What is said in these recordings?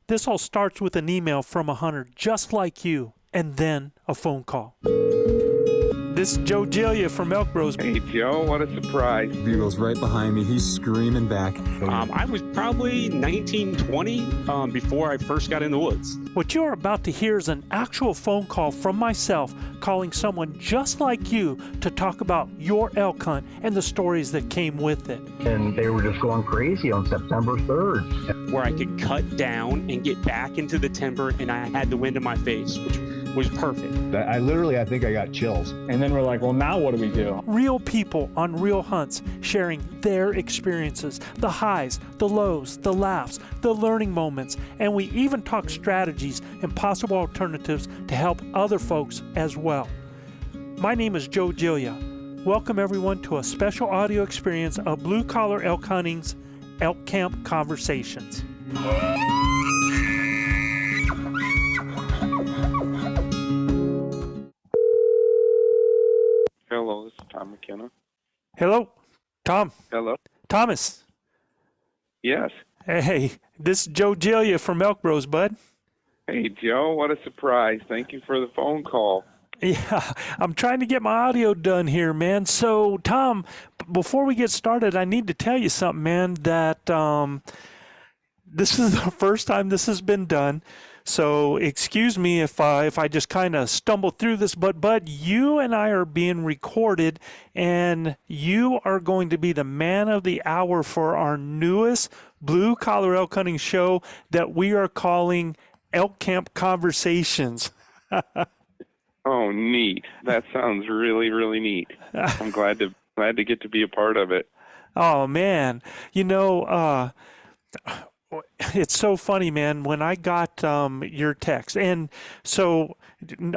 This all starts with an email from a hunter just like you, and then a phone call. This is Joe Gillia from Elk Bros. Hey, Joe, what a surprise. Beagle's right behind me. He's screaming back. I was probably 19, 20 before I first got in the woods. What you're about to hear is an actual phone call from myself calling someone just like you to talk about your elk hunt and the stories that came with it. And they were just going crazy on September 3rd. Where I could cut down and get back into the timber, and I had the wind in my face, which was perfect. I think I got chills. And then we're like, well, now what do we do? Real people on real hunts sharing their experiences, the highs, the lows, the laughs, the learning moments, and we even talk strategies and possible alternatives to help other folks as well. My name is Joe Gillia. Welcome everyone to a special audio experience of Blue Collar Elk Hunting's Elk Camp Conversations. Hello, this is Tom McKenna. Hello, Tom. Hello? Thomas. Yes. Hey, this is Joe Gillia from Elk Bros, bud. Hey, Joe, what a surprise. Thank you for the phone call. Yeah, I'm trying to get my audio done here, man. So, Tom, before we get started, I need to tell you something, man, that this is the first time this has been done. So excuse me if I just kind of stumble through this, but Bud, you and I are being recorded, and you are going to be the man of the hour for our newest Blue Collar Elk Hunting show that we are calling Elk Camp Conversations. Oh, neat. That sounds really, really neat. I'm glad to get to be a part of it. Oh man, you know, it's so funny, man, when I got your text. And so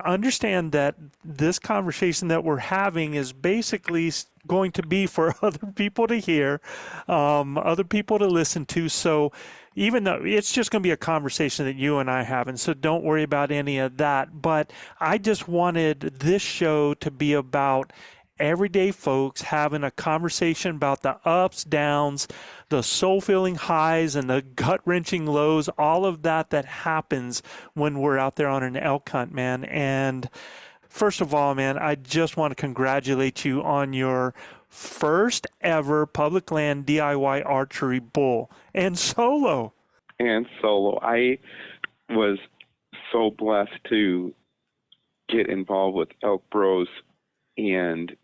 understand that this conversation that we're having is basically going to be for other people to hear, other people to listen to. So even though it's just going to be a conversation that you and I have, and so don't worry about any of that. But I just wanted this show to be about everyday folks having a conversation about the ups, downs, the soul-filling highs and the gut-wrenching lows, all of that happens when we're out there on an elk hunt, man. And first of all, man, I just want to congratulate you on your first ever public land DIY archery bull and solo. And solo. I was so blessed to get involved with Elk Bros and,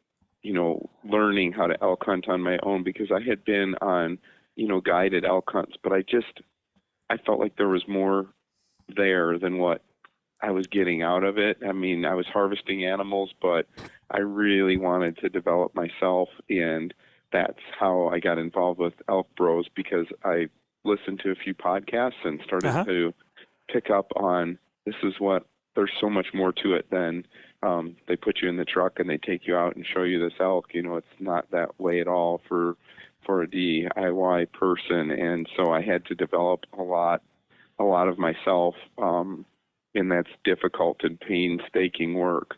you know, learning how to elk hunt on my own, because I had been on, you know, guided elk hunts, but I felt like there was more there than what I was getting out of it. I mean, I was harvesting animals, but I really wanted to develop myself, and that's how I got involved with Elk Bros, because I listened to a few podcasts and started to pick up on there's so much more to it than they put you in the truck and they take you out and show you this elk. You know, it's not that way at all for a DIY person. And so I had to develop a lot of myself, and that's difficult and painstaking work.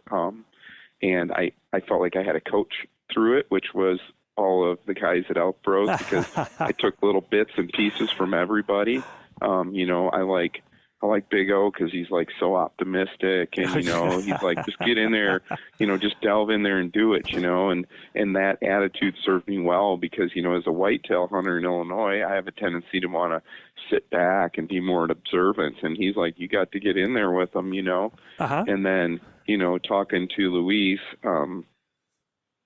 And I felt like I had a coach through it, which was all of the guys at Elk Bros, because I took little bits and pieces from everybody. You know, I like Big O because he's like so optimistic, and you know, he's like, just get in there, you know, just delve in there and do it, you know, and that attitude served me well, because, you know, as a whitetail hunter in Illinois, I have a tendency to want to sit back and be more an observant, and he's like, you got to get in there with them, you know. And then, you know, talking to Luis,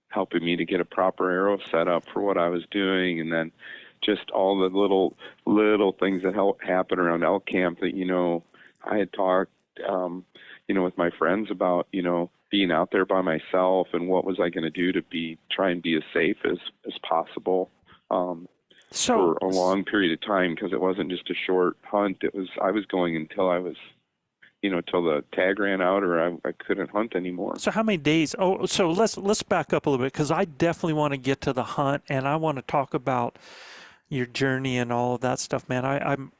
helping me to get a proper arrow set up for what I was doing, and then just all the little things that happen around elk camp that, you know, I had talked, you know, with my friends about, you know, being out there by myself and what was I going to do to try and be as safe as possible for a long period of time, because it wasn't just a short hunt. I was going until I was, you know, till the tag ran out or I couldn't hunt anymore. So how many days? Oh, so let's back up a little bit, because I definitely want to get to the hunt, and I want to talk about your journey and all of that stuff, man.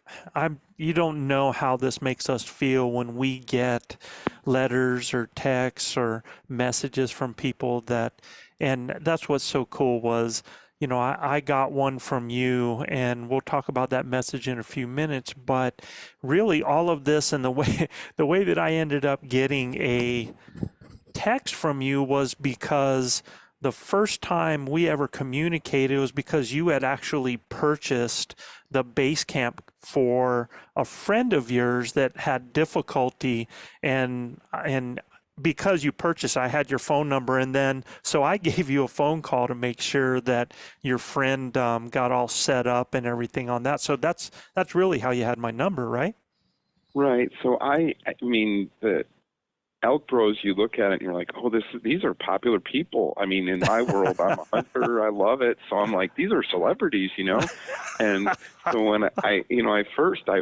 You don't know how this makes us feel when we get letters or texts or messages from people and that's what's so cool was, I got one from you, and we'll talk about that message in a few minutes. But really, all of this and the way the way that I ended up getting a text from you was because the first time we ever communicated was because you had actually purchased the base camp for a friend of yours that had difficulty, and because you purchased, I had your phone number, and then so I gave you a phone call to make sure that your friend got all set up and everything on that. So that's really how you had my number, right? Right. So I mean, the Elk Bros, you look at it and you're like, oh, these are popular people. I mean, in my world, I'm a hunter. I love it. So I'm like, these are celebrities, And so when I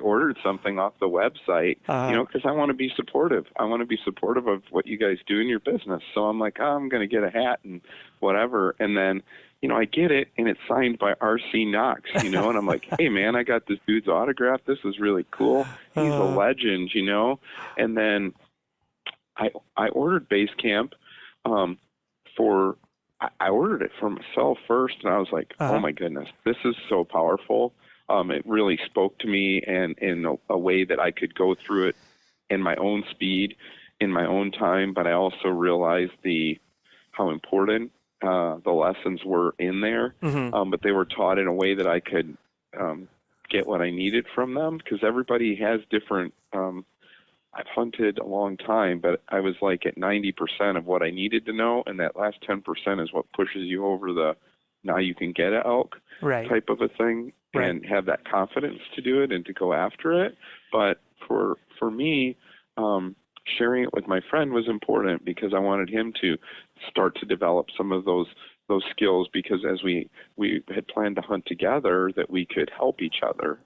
ordered something off the website, because I want to be supportive. I want to be supportive of what you guys do in your business. So I'm like, I'm going to get a hat and whatever. And then, I get it, and it's signed by R.C. Knox, and I'm like, hey, man, I got this dude's autograph. This is really cool. He's a legend, And then I ordered base camp I ordered it for myself first, and I was like, oh my goodness, this is so powerful. It really spoke to me, and in a way that I could go through it in my own speed, in my own time. But I also realized how important the lessons were in there. But they were taught in a way that I could get what I needed from them, because everybody has different. I've hunted a long time, but I was like at 90% of what I needed to know, and that last 10% is what pushes you over the now you can get an elk type of a thing, and have that confidence to do it and to go after it. But for me, sharing it with my friend was important, because I wanted him to start to develop some of those skills, because as we had planned to hunt together, that we could help each other.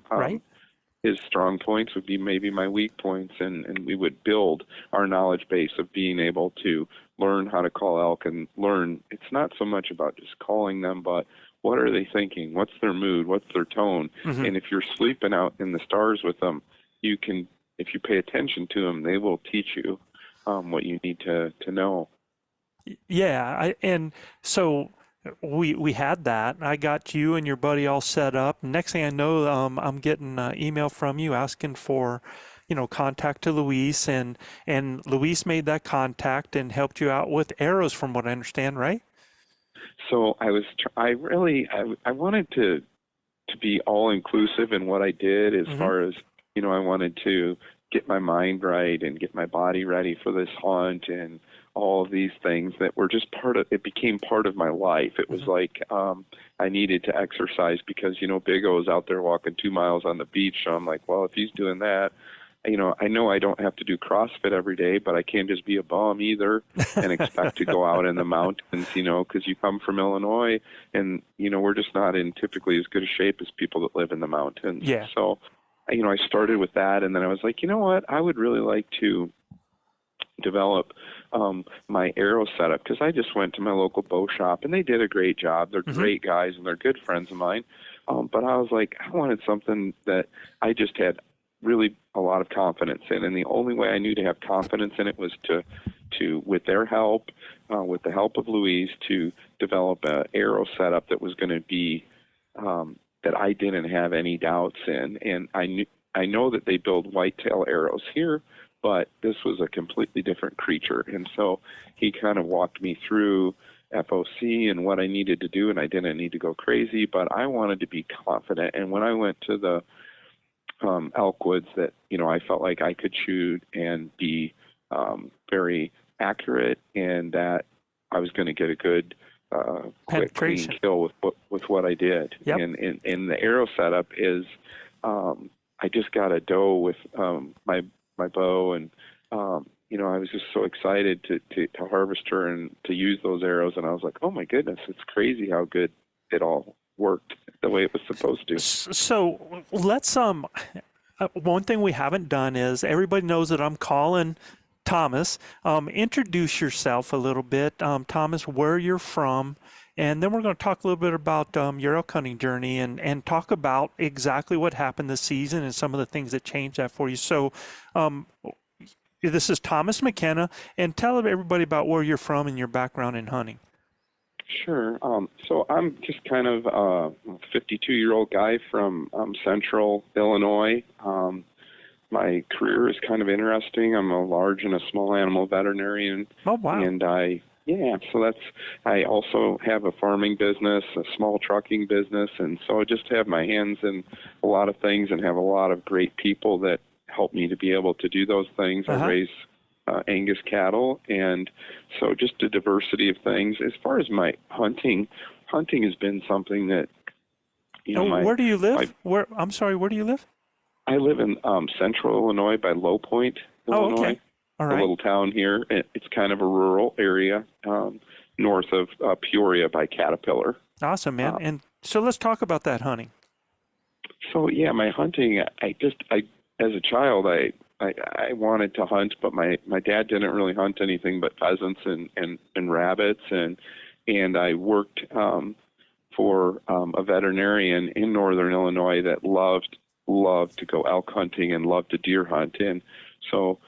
His strong points would be maybe my weak points, and we would build our knowledge base of being able to learn how to call elk, and learn it's not so much about just calling them, but what are they thinking? What's their mood? What's their tone? And if you're sleeping out in the stars with them, you can, if you pay attention to them, they will teach you what you need to know. Yeah, and so we had that. I got you and your buddy all set up. Next thing I know, I'm getting an email from you asking for, contact to Luis, and Luis made that contact and helped you out with arrows, from what I understand, right? So I wanted to be all inclusive in what I did, as far as, I wanted to get my mind right and get my body ready for this hunt, and all of these things that were just it became part of my life. It was like I needed to exercise, because, Big O is out there walking 2 miles on the beach. So I'm like, well, if he's doing that, I know I don't have to do CrossFit every day, but I can't just be a bum either and expect to go out in the mountains, because you come from Illinois, and, we're just not in typically as good a shape as people that live in the mountains. Yeah. So, I started with that, and then I was like, you know what, I would really like to develop my arrow setup, because I just went to my local bow shop, and they did a great job. They're great guys, and they're good friends of mine. But I was like, I wanted something that I just had really a lot of confidence in, and the only way I knew to have confidence in it was to with their help, with the help of Louise, to develop an arrow setup that was going to be that I didn't have any doubts in. And I know that they build whitetail arrows here, but this was a completely different creature. And so he kind of walked me through FOC and what I needed to do, and I didn't need to go crazy, but I wanted to be confident. And when I went to the elk woods, that, I felt like I could shoot and be very accurate, and that I was going to get a good quick, clean kill with what I did. Yep. And the arrow setup is, I just got a doe with my bow, and I was just so excited to harvest her and to use those arrows, and I was like, oh my goodness, it's crazy how good it all worked the way it was supposed to. So let's one thing we haven't done is, everybody knows that I'm calling Thomas. Introduce yourself a little bit, Thomas, where you're from, and then we're going to talk a little bit about your elk hunting journey, and talk about exactly what happened this season and some of the things that changed that for you. So this is Thomas McKenna, and tell everybody about where you're from and your background in hunting. Sure. So I'm just kind of a 52-year-old guy from central Illinois. My career is kind of interesting. I'm a large and a small animal veterinarian. Oh, wow. And I also have a farming business, a small trucking business, and so I just have my hands in a lot of things and have a lot of great people that help me to be able to do those things. I raise Angus cattle, and so just a diversity of things. As far as my hunting has been something that, where do you live? I'm sorry, where do you live? I live in central Illinois by Low Point, Illinois. Oh, okay. All right. A little town here. It's kind of a rural area north of Peoria by Caterpillar. Awesome, man. And so let's talk about that hunting. So yeah, my hunting. I as a child, I wanted to hunt, but my dad didn't really hunt anything but pheasants and rabbits, and I worked for a veterinarian in northern Illinois that loved to go elk hunting and loved to deer hunt, and so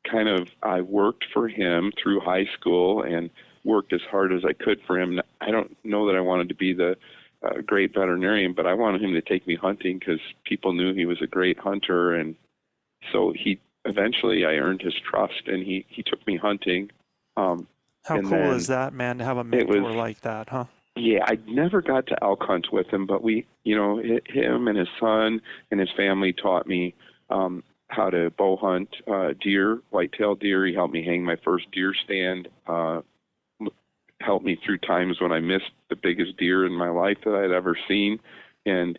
kind of I worked for him through high school and worked as hard as I could for him. I don't know that I wanted to be the great veterinarian, but I wanted him to take me hunting because people knew he was a great hunter, and so eventually I earned his trust, and he took me hunting. How cool is that, man, to have a mentor like that, huh? Yeah, I never got to elk hunt with him, but him and his son and his family taught me how to bow hunt deer, white-tailed deer. He helped me hang my first deer stand, helped me through times when I missed the biggest deer in my life that I'd ever seen, and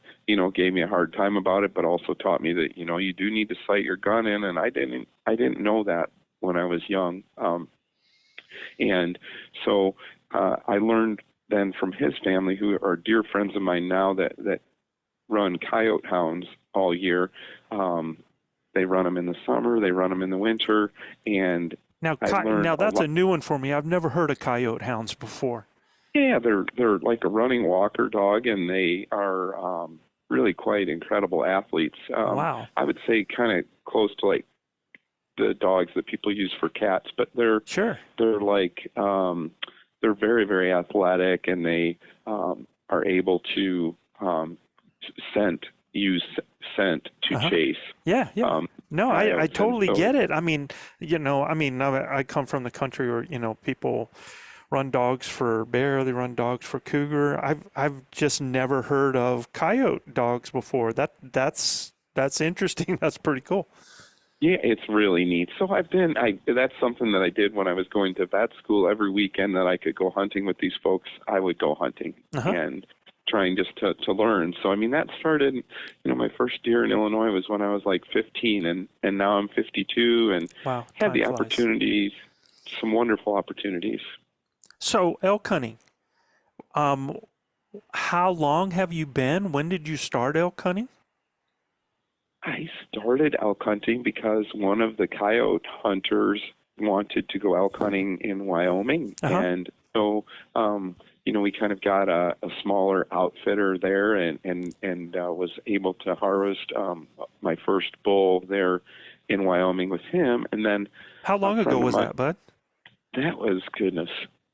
gave me a hard time about it, but also taught me that you do need to sight your gun in, and I didn't know that when I was young, and so I learned then from his family, who are dear friends of mine now, that run coyote hounds all year. They run them in the summer, they run them in the winter, and now that's a new one for me. I've never heard of coyote hounds before. Yeah, they're like a running walker dog, and they are really quite incredible athletes. Wow. I would say kind of close to like the dogs that people use for cats, but they're like they're very, very athletic, and they are able to use scent to chase. Yeah. No, I totally get it. I mean, I come from the country where, people run dogs for bear, they run dogs for cougar. I've just never heard of coyote dogs before. That's interesting. That's pretty cool. Yeah, it's really neat. So that's something that I did when I was going to vet school. Every weekend that I could go hunting with these folks, I would go hunting and trying just to learn. So, I mean, that started, my first deer in Illinois was when I was like 15, and now I'm 52 and had the opportunities, some wonderful opportunities. So, elk hunting, how long have you been? When did you start elk hunting? I started elk hunting because one of the coyote hunters wanted to go elk hunting in Wyoming. And so, we kind of got a smaller outfitter there and was able to harvest my first bull there in Wyoming with him. And then how long ago was that, bud? That was, goodness,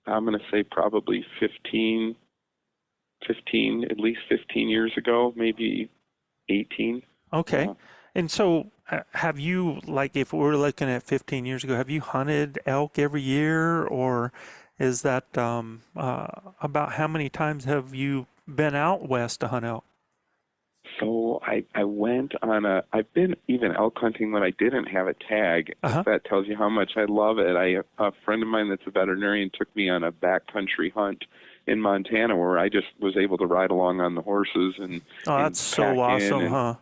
I'm going to say probably 15, at least 15 years ago, maybe 18. Okay. And so have you, like, if we're looking at 15 years ago, have you hunted elk every year, or is that about how many times have you been out west to hunt elk? So I went on I've been even elk hunting when I didn't have a tag. If that tells you how much I love it. A friend of mine that's a veterinarian took me on a backcountry hunt in Montana where I just was able to ride along on the horses and that's so awesome, huh?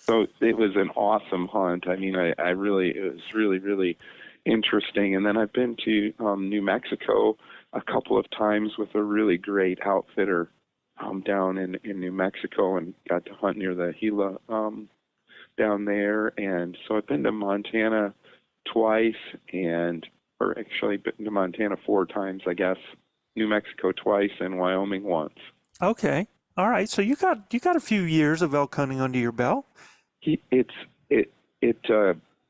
So it was an awesome hunt. I mean, it was really, really interesting. And then I've been to New Mexico a couple of times with a really great outfitter down in New Mexico, and got to hunt near the Gila down there. And so I've been to Montana twice, or actually been to Montana 4 times, I guess. New Mexico twice and Wyoming once. Okay. All right. So you got a few years of elk hunting under your belt.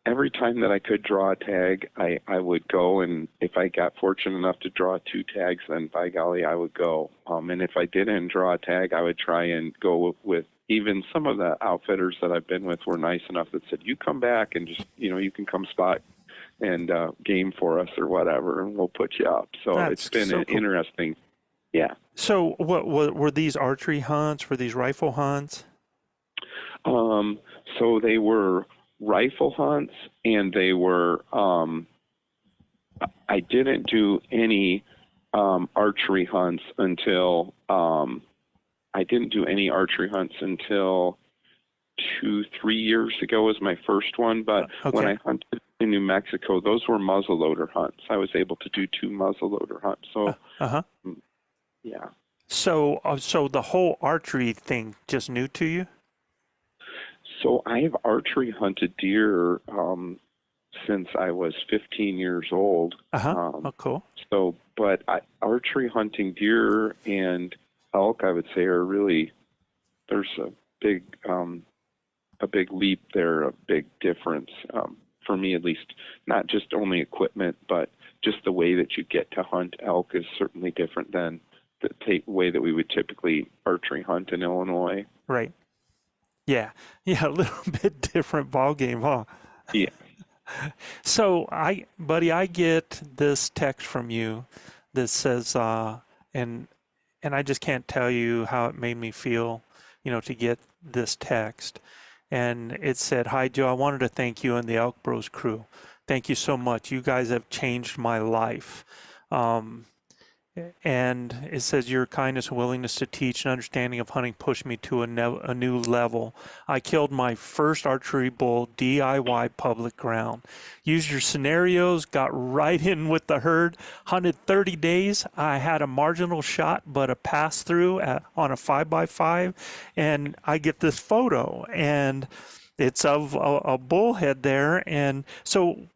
every time that I could draw a tag, I would go, and if I got fortunate enough to draw 2 tags, then by golly, I would go. And if I didn't draw a tag, I would try and go with even some of the outfitters that I've been with were nice enough that said, you come back and just, you can come spot and game for us or whatever, and we'll put you up. So That's it's been so an cool. interesting, yeah. So what were these archery hunts? Were these rifle hunts? So they were rifle hunts, and they were, I didn't do any archery hunts until, I didn't do any archery hunts until 2-3 years ago was my first one. But Okay. when I hunted in New Mexico, those were muzzleloader hunts. I was able to do 2 muzzleloader hunts. So, yeah. So the whole archery thing just new to you? So I have archery hunted deer since I was 15 years old. Oh, cool. So, but archery hunting deer and elk, I would say, are really, there's a big leap there, a big difference for me, at least. Not just only equipment, but just the way that you get to hunt elk is certainly different than the way that we would typically archery hunt in Illinois. Right. Yeah, a little bit different ball game, huh? Yeah. So I get this text from you that says, and I just can't tell you how it made me feel, to get this text. And it said, "Hi Joe, I wanted to thank you and the Elk Bros crew. Thank you so much. You guys have changed my life." And it says, "Your kindness and willingness to teach and understanding of hunting pushed me to a new level. I killed my first archery bull DIY public ground. Used your scenarios, got right in with the herd, hunted 30 days. I had a marginal shot, but a pass through on a 5x5. And I get this photo, and it's of a bullhead there. And so,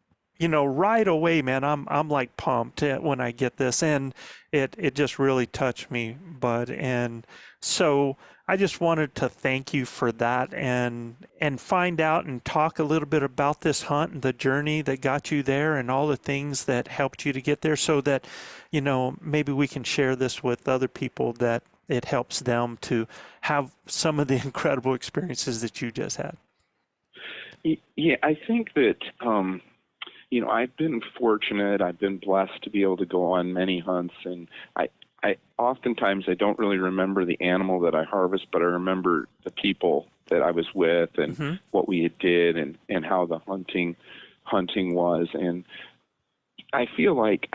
right away, man, I'm like pumped when I get this, and it just really touched me, bud. And so I just wanted to thank you for that, and find out and talk a little bit about this hunt and the journey that got you there and all the things that helped you to get there, so that maybe we can share this with other people, that it helps them to have some of the incredible experiences that you just had. Yeah, I think that I've been fortunate. I've been blessed to be able to go on many hunts, and I oftentimes I don't really remember the animal that I harvest, but I remember the people that I was with and what we did and how the hunting was. And I feel like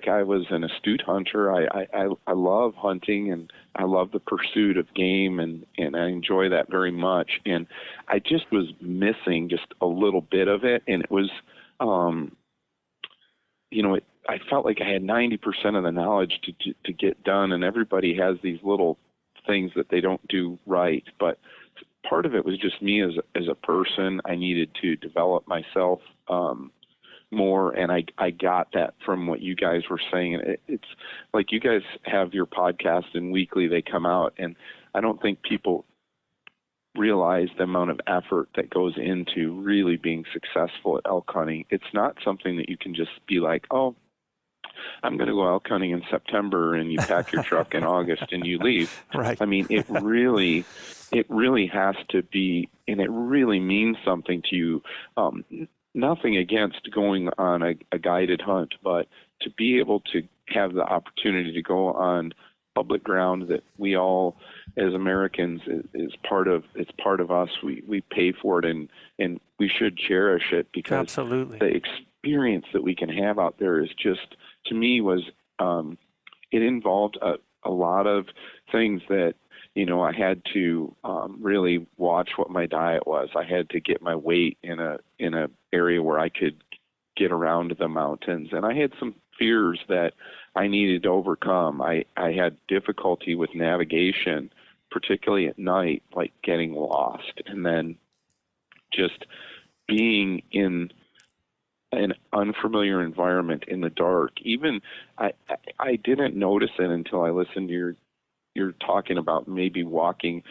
I was an astute hunter. I love hunting, and I love the pursuit of game, and I enjoy that very much. And I just was missing just a little bit of it. And it was, I felt like I had 90% of the knowledge to get done, and everybody has these little things that they don't do right. But part of it was just me as a person. I needed to develop myself more, and I got that from what you guys were saying. It's like you guys have your podcast, and weekly they come out, and I don't think people realize the amount of effort that goes into really being successful at elk hunting. It's not something that you can just be like, oh, I'm going to go elk hunting in September, and you pack your truck in August and you leave. Right. I mean, it really has to be, and it really means something to you. Nothing against going on a guided hunt, but to be able to have the opportunity to go on public ground that we all, as Americans, is part of. It's part of us. We pay for it, and we should cherish it, because Absolutely. the experience that we can have out there is just, to me, was it involved a lot of things that I had to really watch what my diet was. I had to get my weight in a area where I could get around the mountains, and I had some fears that I needed to overcome. I had difficulty with navigation, particularly at night, like getting lost, and then just being in an unfamiliar environment in the dark. Even I didn't notice it until I listened to you're talking about maybe walking,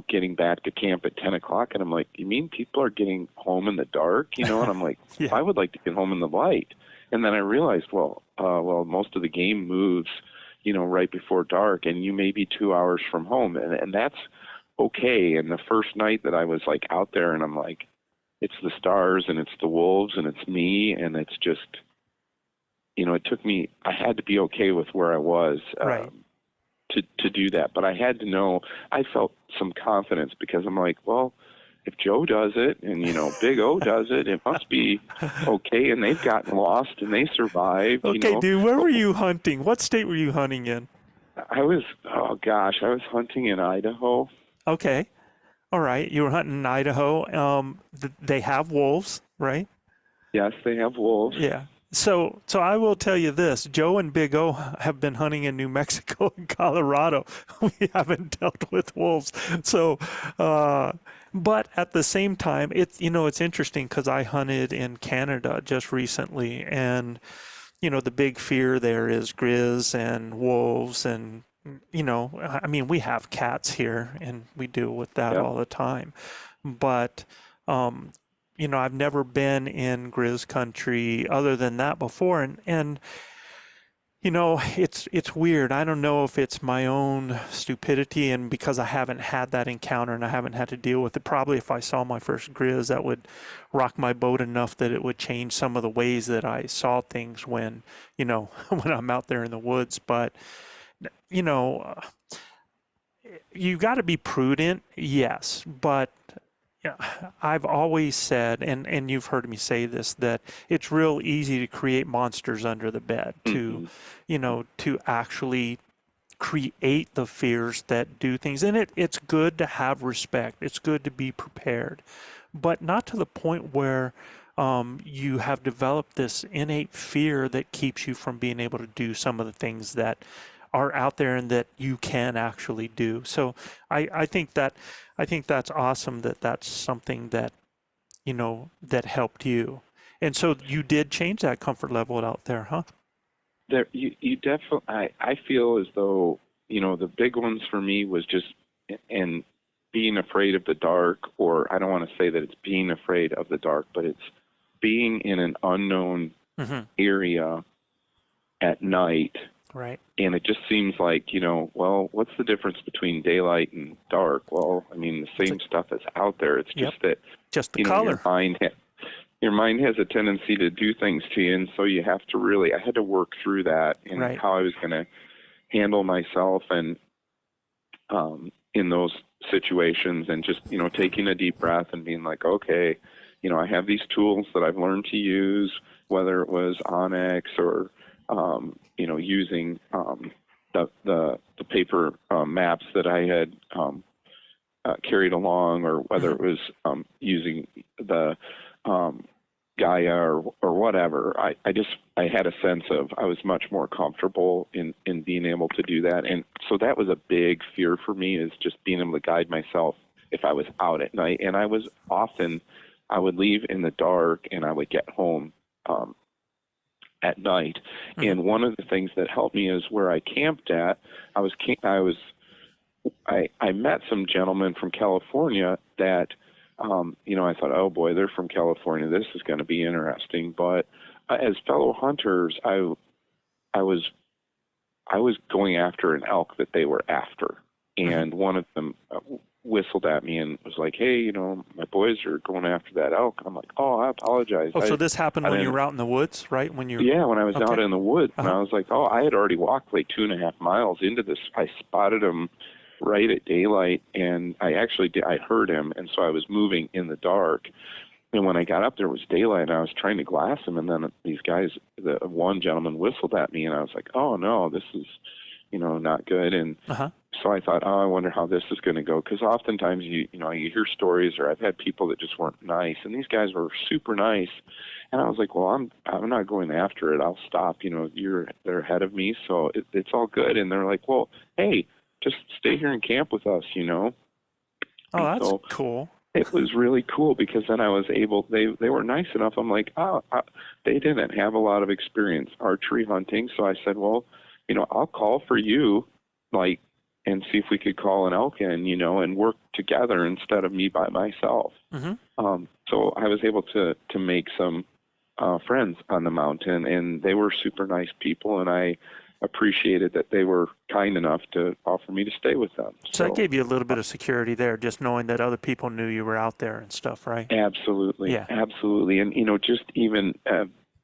getting back to camp at 10 o'clock. And I'm like, you mean people are getting home in the dark? And I'm like, Yeah. I would like to get home in the light. And then I realized, well, most of the game moves, right before dark, and you may be 2 hours from home. And that's okay. And the first night that I was like out there, and I'm like, it's the stars and it's the wolves and it's me. And it's just, it took me, I had to be okay with where I was. Right. To do that. But I had to know, I felt some confidence because I'm like, well, if Joe does it and, Big O does it, it must be okay. And they've gotten lost and they survived. Okay, dude, where were you hunting? What state were you hunting in? I was hunting in Idaho. Okay. All right. You were hunting in Idaho. They have wolves, right? Yes, they have wolves. Yeah. So I will tell you this, Joe and Big O have been hunting in New Mexico and Colorado. We haven't dealt with wolves. So, but at the same time, it's interesting because I hunted in Canada just recently, and, the big fear there is grizz and wolves, and, we have cats here and we deal with that all the time. But, I've never been in grizz country other than that before. And it's weird. I don't know if it's my own stupidity and because I haven't had that encounter and I haven't had to deal with it. Probably if I saw my first grizz, that would rock my boat enough that it would change some of the ways that I saw things when, when I'm out there in the woods. But, you got to be prudent, yes, but I've always said, and you've heard me say this, that it's real easy to create monsters under the bed, to actually create the fears that do things. And it's good to have respect. It's good to be prepared, but not to the point where you have developed this innate fear that keeps you from being able to do some of the things that are out there and that you can actually do. So I think that's awesome that that's something that, that helped you. And so you did change that comfort level out there, huh? There, you definitely, I feel as though, the big ones for me was just, and being afraid of the dark, or I don't want to say that it's being afraid of the dark, but it's being in an unknown area at night. Right. And it just seems like, well, what's the difference between daylight and dark? Well, I mean, the same stuff is out there. It's just that, just the color. Your mind has a tendency to do things to you. And so you have to I had to work through that and how I was going to handle myself and in those situations, and just, taking a deep breath and being like, okay, I have these tools that I've learned to use, whether it was Onyx or, using the paper maps that I had carried along, or whether it was using the Gaia or whatever. I had a sense of, I was much more comfortable in being able to do that. And so that was a big fear for me, is just being able to guide myself if I was out at night. And I would leave in the dark and I would get home at night. And one of the things that helped me is where I camped at, I met some gentlemen from California that, I thought, oh boy, they're from California. This is going to be interesting. But as fellow hunters, I was going after an elk that they were after. And one of them whistled at me and was like, hey, my boys are going after that elk. And I'm like, oh, I apologize. Oh, so this happened when you were out in the woods, right? When I was out in the woods. And I was like, oh, I had already walked like 2.5 miles into this. I spotted him right at daylight, and I heard him, and so I was moving in the dark. And when I got up there, it was daylight, and I was trying to glass him, and then these guys, the one gentleman whistled at me, and I was like, oh no, this is, not good. And so I thought, oh, I wonder how this is going to go, because oftentimes you hear stories, or I've had people that just weren't nice, and these guys were super nice. And I was like, well, I'm not going after it. I'll stop. They're ahead of me, so it's all good. And they're like, well, hey, just stay here and camp with us, Oh, that's cool. It was really cool, because then I was able, they were nice enough. I'm like, they didn't have a lot of experience archery hunting. So I said, well, I'll call for you, like, see if we could call an elk in, and work together instead of me by myself. So I was able to make some friends on the mountain, and they were super nice people, and I appreciated that they were kind enough to offer me to stay with them. So that gave you a little bit of security there, just knowing that other people knew you were out there and stuff, right? Absolutely. Yeah. Absolutely. And, just even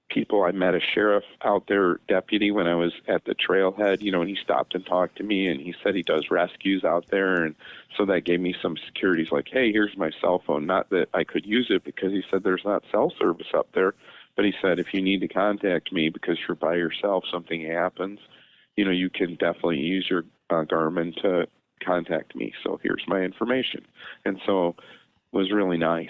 people, I met a sheriff out there, deputy, when I was at the trailhead, and he stopped and talked to me, and he said he does rescues out there. And so that gave me some security. He's like, hey, here's my cell phone. Not that I could use it, because he said there's not cell service up there. But he said, if you need to contact me because you're by yourself, something happens, you can definitely use your Garmin to contact me. So here's my information. And so it was really nice.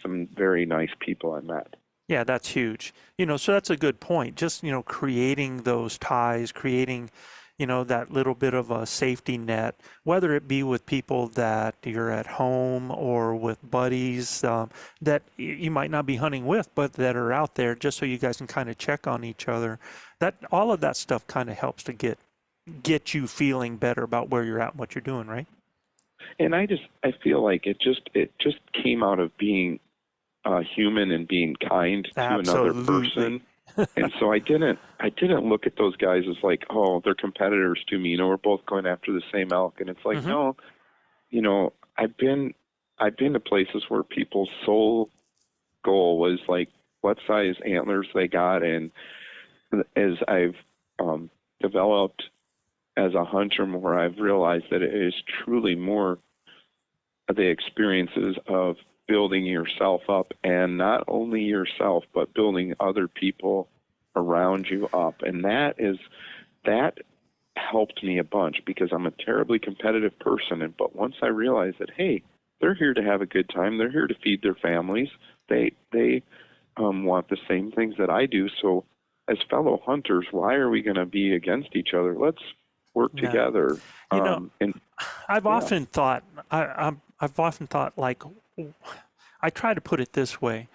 Some very nice people I met. Yeah, that's huge. So that's a good point. Just, creating those ties, creating, that little bit of a safety net, whether it be with people that you're at home or with buddies that you might not be hunting with, but that are out there, just so you guys can kind of check on each other. That all of that stuff kind of helps to get you feeling better about where you're at and what you're doing, right? And I feel like it just came out of being human and being kind to another person. And so I didn't look at those guys as like, oh, they're competitors to me. We're both going after the same elk. And it's like, no, I've been to places where people's sole goal was like what size antlers they got. And as I've developed as a hunter more, I've realized that it is truly more the experiences of building yourself up, and not only yourself, but building other people around you up. And that helped me a bunch, because I'm a terribly competitive person. But once I realized that, hey, they're here to have a good time. They're here to feed their families. They want the same things that I do. So as fellow hunters, why are we going to be against each other? Let's work together. I've often thought, I've often thought, like, I try to put it this way: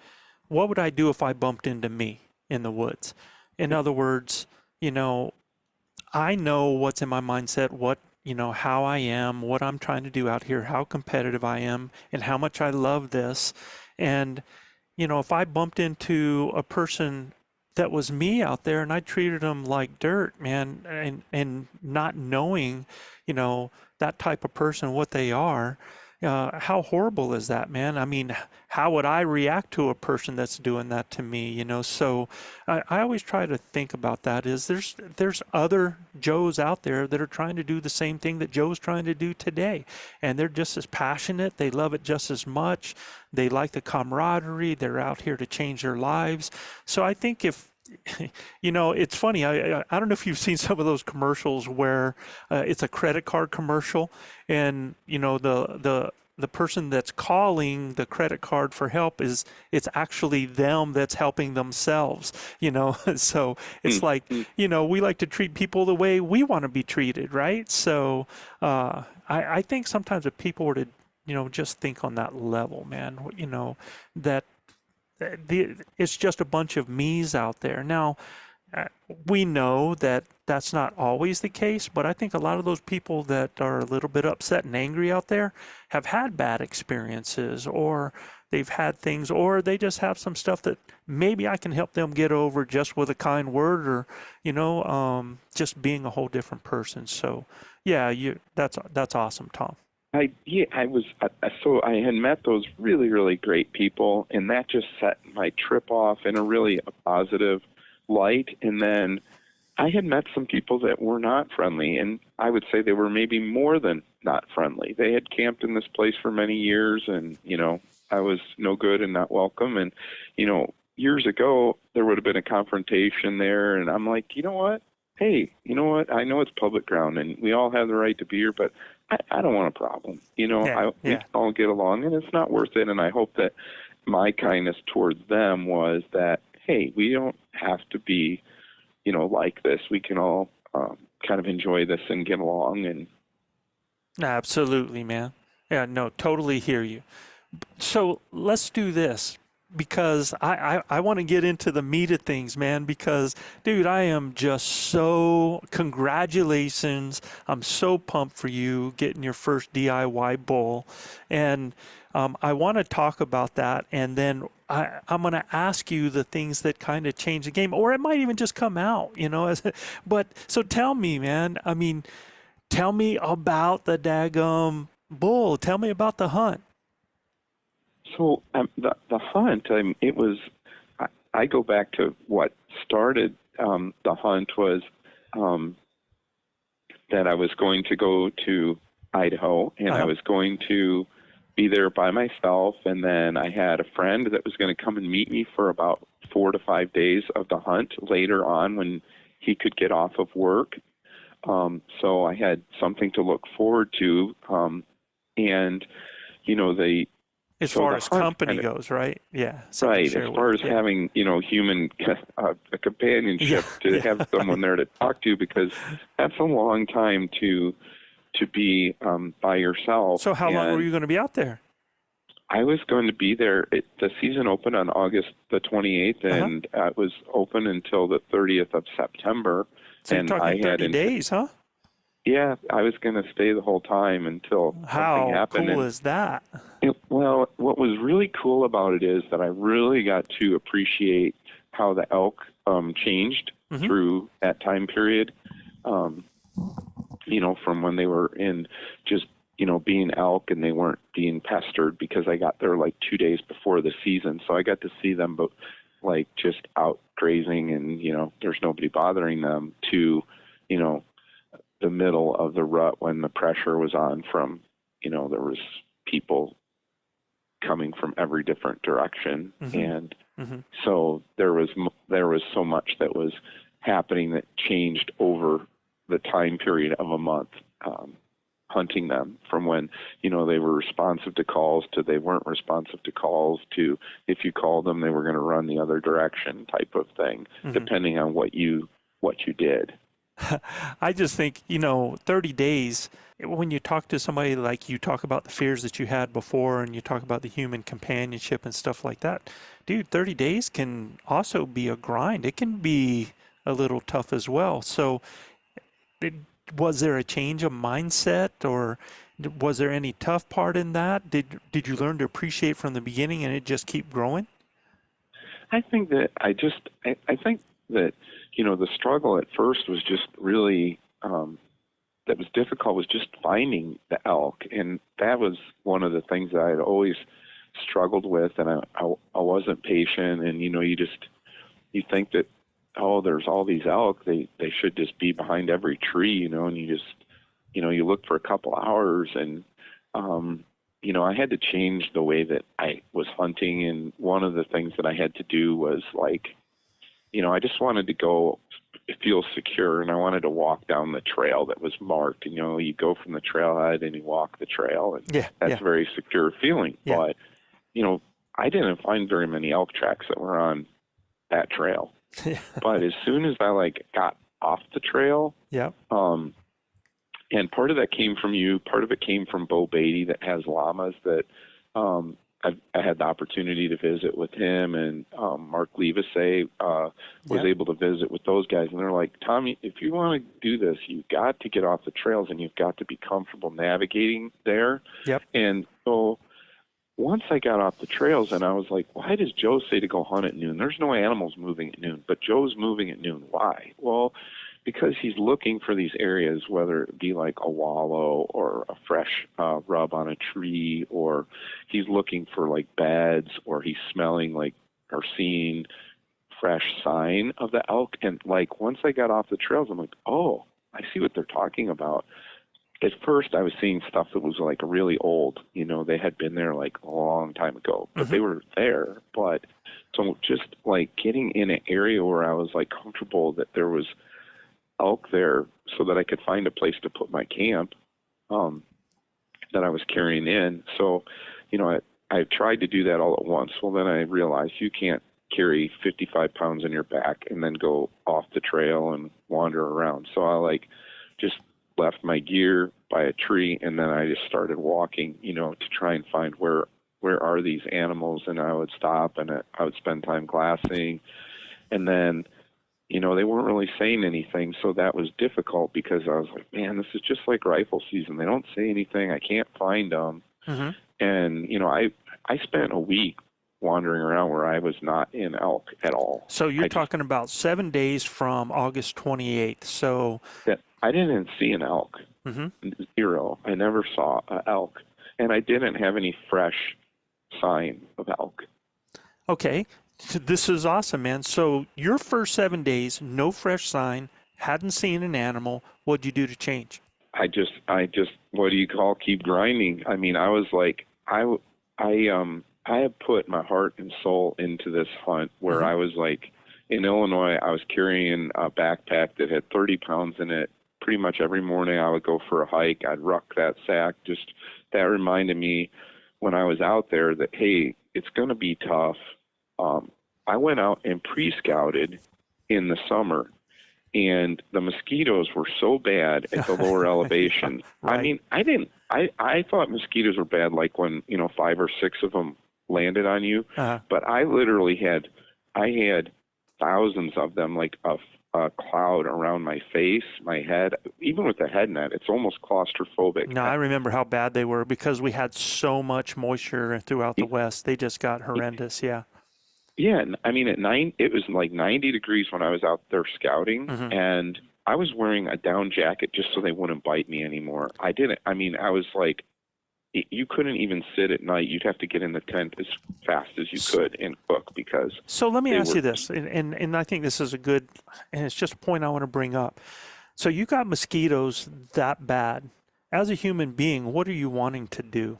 what would I do if I bumped into me in the woods? In other words, I know what's in my mindset, what, how I am, what I'm trying to do out here, how competitive I am, and how much I love this. And, if I bumped into a person that was me out there and I treated them like dirt, man, and not knowing, that type of person, what they are, how horrible is that, man? I mean, how would I react to a person that's doing that to me? So I always try to think about that. Is there's other Joes out there that are trying to do the same thing that Joe's trying to do today, and they're just as passionate. They love it just as much. They like the camaraderie. They're out here to change their lives. So I think if it's funny. I don't know if you've seen some of those commercials where it's a credit card commercial, and the person that's calling the credit card for help it's actually them that's helping themselves. So it's like we like to treat people the way we want to be treated, right? So I think sometimes if people were to just think on that level, man, that. It's just a bunch of me's out there. Now, we know that that's not always the case, but I think a lot of those people that are a little bit upset and angry out there have had bad experiences, or they've had things, or they just have some stuff that maybe I can help them get over just with a kind word, or, just being a whole different person. So, yeah, that's awesome, Tom. I had met those really, really great people, and that just set my trip off in a really positive light. And then I had met some people that were not friendly, and I would say they were maybe more than not friendly. They had camped in this place for many years, and, I was no good and not welcome. And, years ago, there would have been a confrontation there, and I'm like, you know what? Hey, you know what? I know it's public ground, and we all have the right to be here, but I don't want a problem. We can all get along, and it's not worth it. And I hope that my kindness towards them was that, hey, we don't have to be, like this. We can all kind of enjoy this and get along. And Absolutely, man. Yeah, no, totally hear you. So let's do this. because I want to get into the meat of things, man, because, dude, I am just so, congratulations. I'm so pumped for you getting your first DIY bull. And I want to talk about that. And then I'm going to ask you the things that kind of change the game, or it might even just come out, but so tell me, man, I mean, tell me about the daggum bull. Tell me about the hunt. So the hunt, it was. I go back to what started the hunt was that I was going to go to Idaho, and I was going to be there by myself, and then I had a friend that was going to come and meet me for about 4 to 5 days of the hunt later on when he could get off of work. So I had something to look forward to, and as far as company goes, right? Yeah. Right. As far as having, human companionship, to have someone there to talk to, because that's a long time to be by yourself. So how long were you going to be out there? I was going to be there. The season opened on August the 28th, and it was open until the 30th of September. So you're talking 30 days, huh? Yeah, I was going to stay the whole time until something happened. How cool is that? Well, what was really cool about it is that I really got to appreciate how the elk changed through that time period. From when they were in just, being elk and they weren't being pestered, because I got there like 2 days before the season. So I got to see them, but like just out grazing and, there's nobody bothering them, to, the middle of the rut when the pressure was on from, there was people coming from every different direction. And so there was so much that was happening that changed over the time period of a month, hunting them, from when, they were responsive to calls to they weren't responsive to calls to if you called them, they were going to run the other direction type of thing, depending on what you did. I just think, 30 days, when you talk to somebody, like you talk about the fears that you had before and you talk about the human companionship and stuff like that, dude, 30 days can also be a grind. It can be a little tough as well. So was there a change of mindset, or was there any tough part in that? Did you learn to appreciate from the beginning and it just keep growing? I think that I think that, the struggle at first was just really, that was difficult, was just finding the elk. And that was one of the things that I had always struggled with. And I wasn't patient. And, you think that, there's all these elk, they should just be behind every tree, and you just, you look for a couple hours. And, I had to change the way that I was hunting. And one of the things that I had to do was I just wanted to go feel secure, and I wanted to walk down the trail that was marked. You go from the trailhead and you walk the trail, and that's a very secure feeling. Yeah. But, I didn't find very many elk tracks that were on that trail. But as soon as I got off the trail, and part of that came from you, part of it came from Bo Beatty that has llamas that I had the opportunity to visit with him, and Mark Levisay was able to visit with those guys. And they're like, Tommy, if you want to do this, you've got to get off the trails and you've got to be comfortable navigating there. Yep. And so once I got off the trails, and I was like, why does Joe say to go hunt at noon? There's no animals moving at noon, but Joe's moving at noon. Why? Well, because he's looking for these areas, whether it be like a wallow or a fresh rub on a tree, or he's looking for beds, or he's smelling or seeing fresh sign of the elk. And once I got off the trails, I'm like, oh, I see what they're talking about. At first I was seeing stuff that was really old, they had been there a long time ago, but they were there. But so just getting in an area where I was comfortable that there was elk there, so that I could find a place to put my camp that I was carrying in. So, I tried to do that all at once. Well, then I realized you can't carry 55 pounds on your back and then go off the trail and wander around. So I just left my gear by a tree, and then I just started walking, to try and find where where are these animals? And I would stop and I would spend time glassing. And then, you know, they weren't really saying anything. So that was difficult because I was like, man, this is just like rifle season. They don't say anything. I can't find them. Mm-hmm. And, you know, I spent a week wandering around where I was not in elk at all. So you're talking about 7 days from August 28th. So that I didn't see an elk. Mm-hmm. Zero. I never saw an elk. And I didn't have any fresh sign of elk. Okay. This is awesome, man. So your first 7 days, no fresh sign, hadn't seen an animal. What'd you do to change? I just, what do you call, keep grinding? I mean, I was like, I have put my heart and soul into this hunt where Mm-hmm. I was like, in Illinois, I was carrying a backpack that had 30 pounds in it. Pretty much every morning I would go for a hike. I'd ruck that sack. Just that reminded me when I was out there that, hey, it's going to be tough. I went out and pre-scouted in the summer, and the mosquitoes were so bad at the lower elevation. Right. I mean, I thought mosquitoes were bad like when, you know, 5 or 6 of them landed on you. Uh-huh. But I literally had thousands of them, like a cloud around my face, my head. Even with the head net, it's almost claustrophobic. No, I remember how bad they were because we had so much moisture throughout the West. They just got horrendous. Yeah. Yeah, I mean, it was like 90 degrees when I was out there scouting, Mm-hmm. and I was wearing a down jacket just so they wouldn't bite me anymore. I was like, you couldn't even sit at night. You'd have to get in the tent as fast as you could and cook because. So let me they ask were- you this, and I think this is a good, and it's just a point I want to bring up. So you got mosquitoes that bad. As a human being, what are you wanting to do?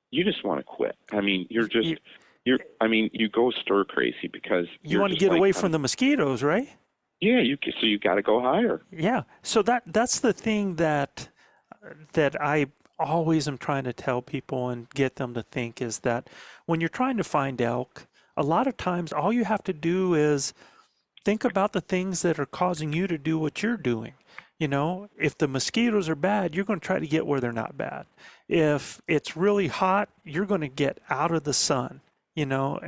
You just want to quit. I mean, you go stir crazy because You want to get away from the mosquitoes, right? Yeah, so you got to go higher. Yeah. So that's the thing that I always am trying to tell people and get them to think is that when you're trying to find elk, a lot of times all you have to do is think about the things that are causing you to do what you're doing. You know, if the mosquitoes are bad, you're going to try to get where they're not bad. If it's really hot, you're going to get out of the sun. You know,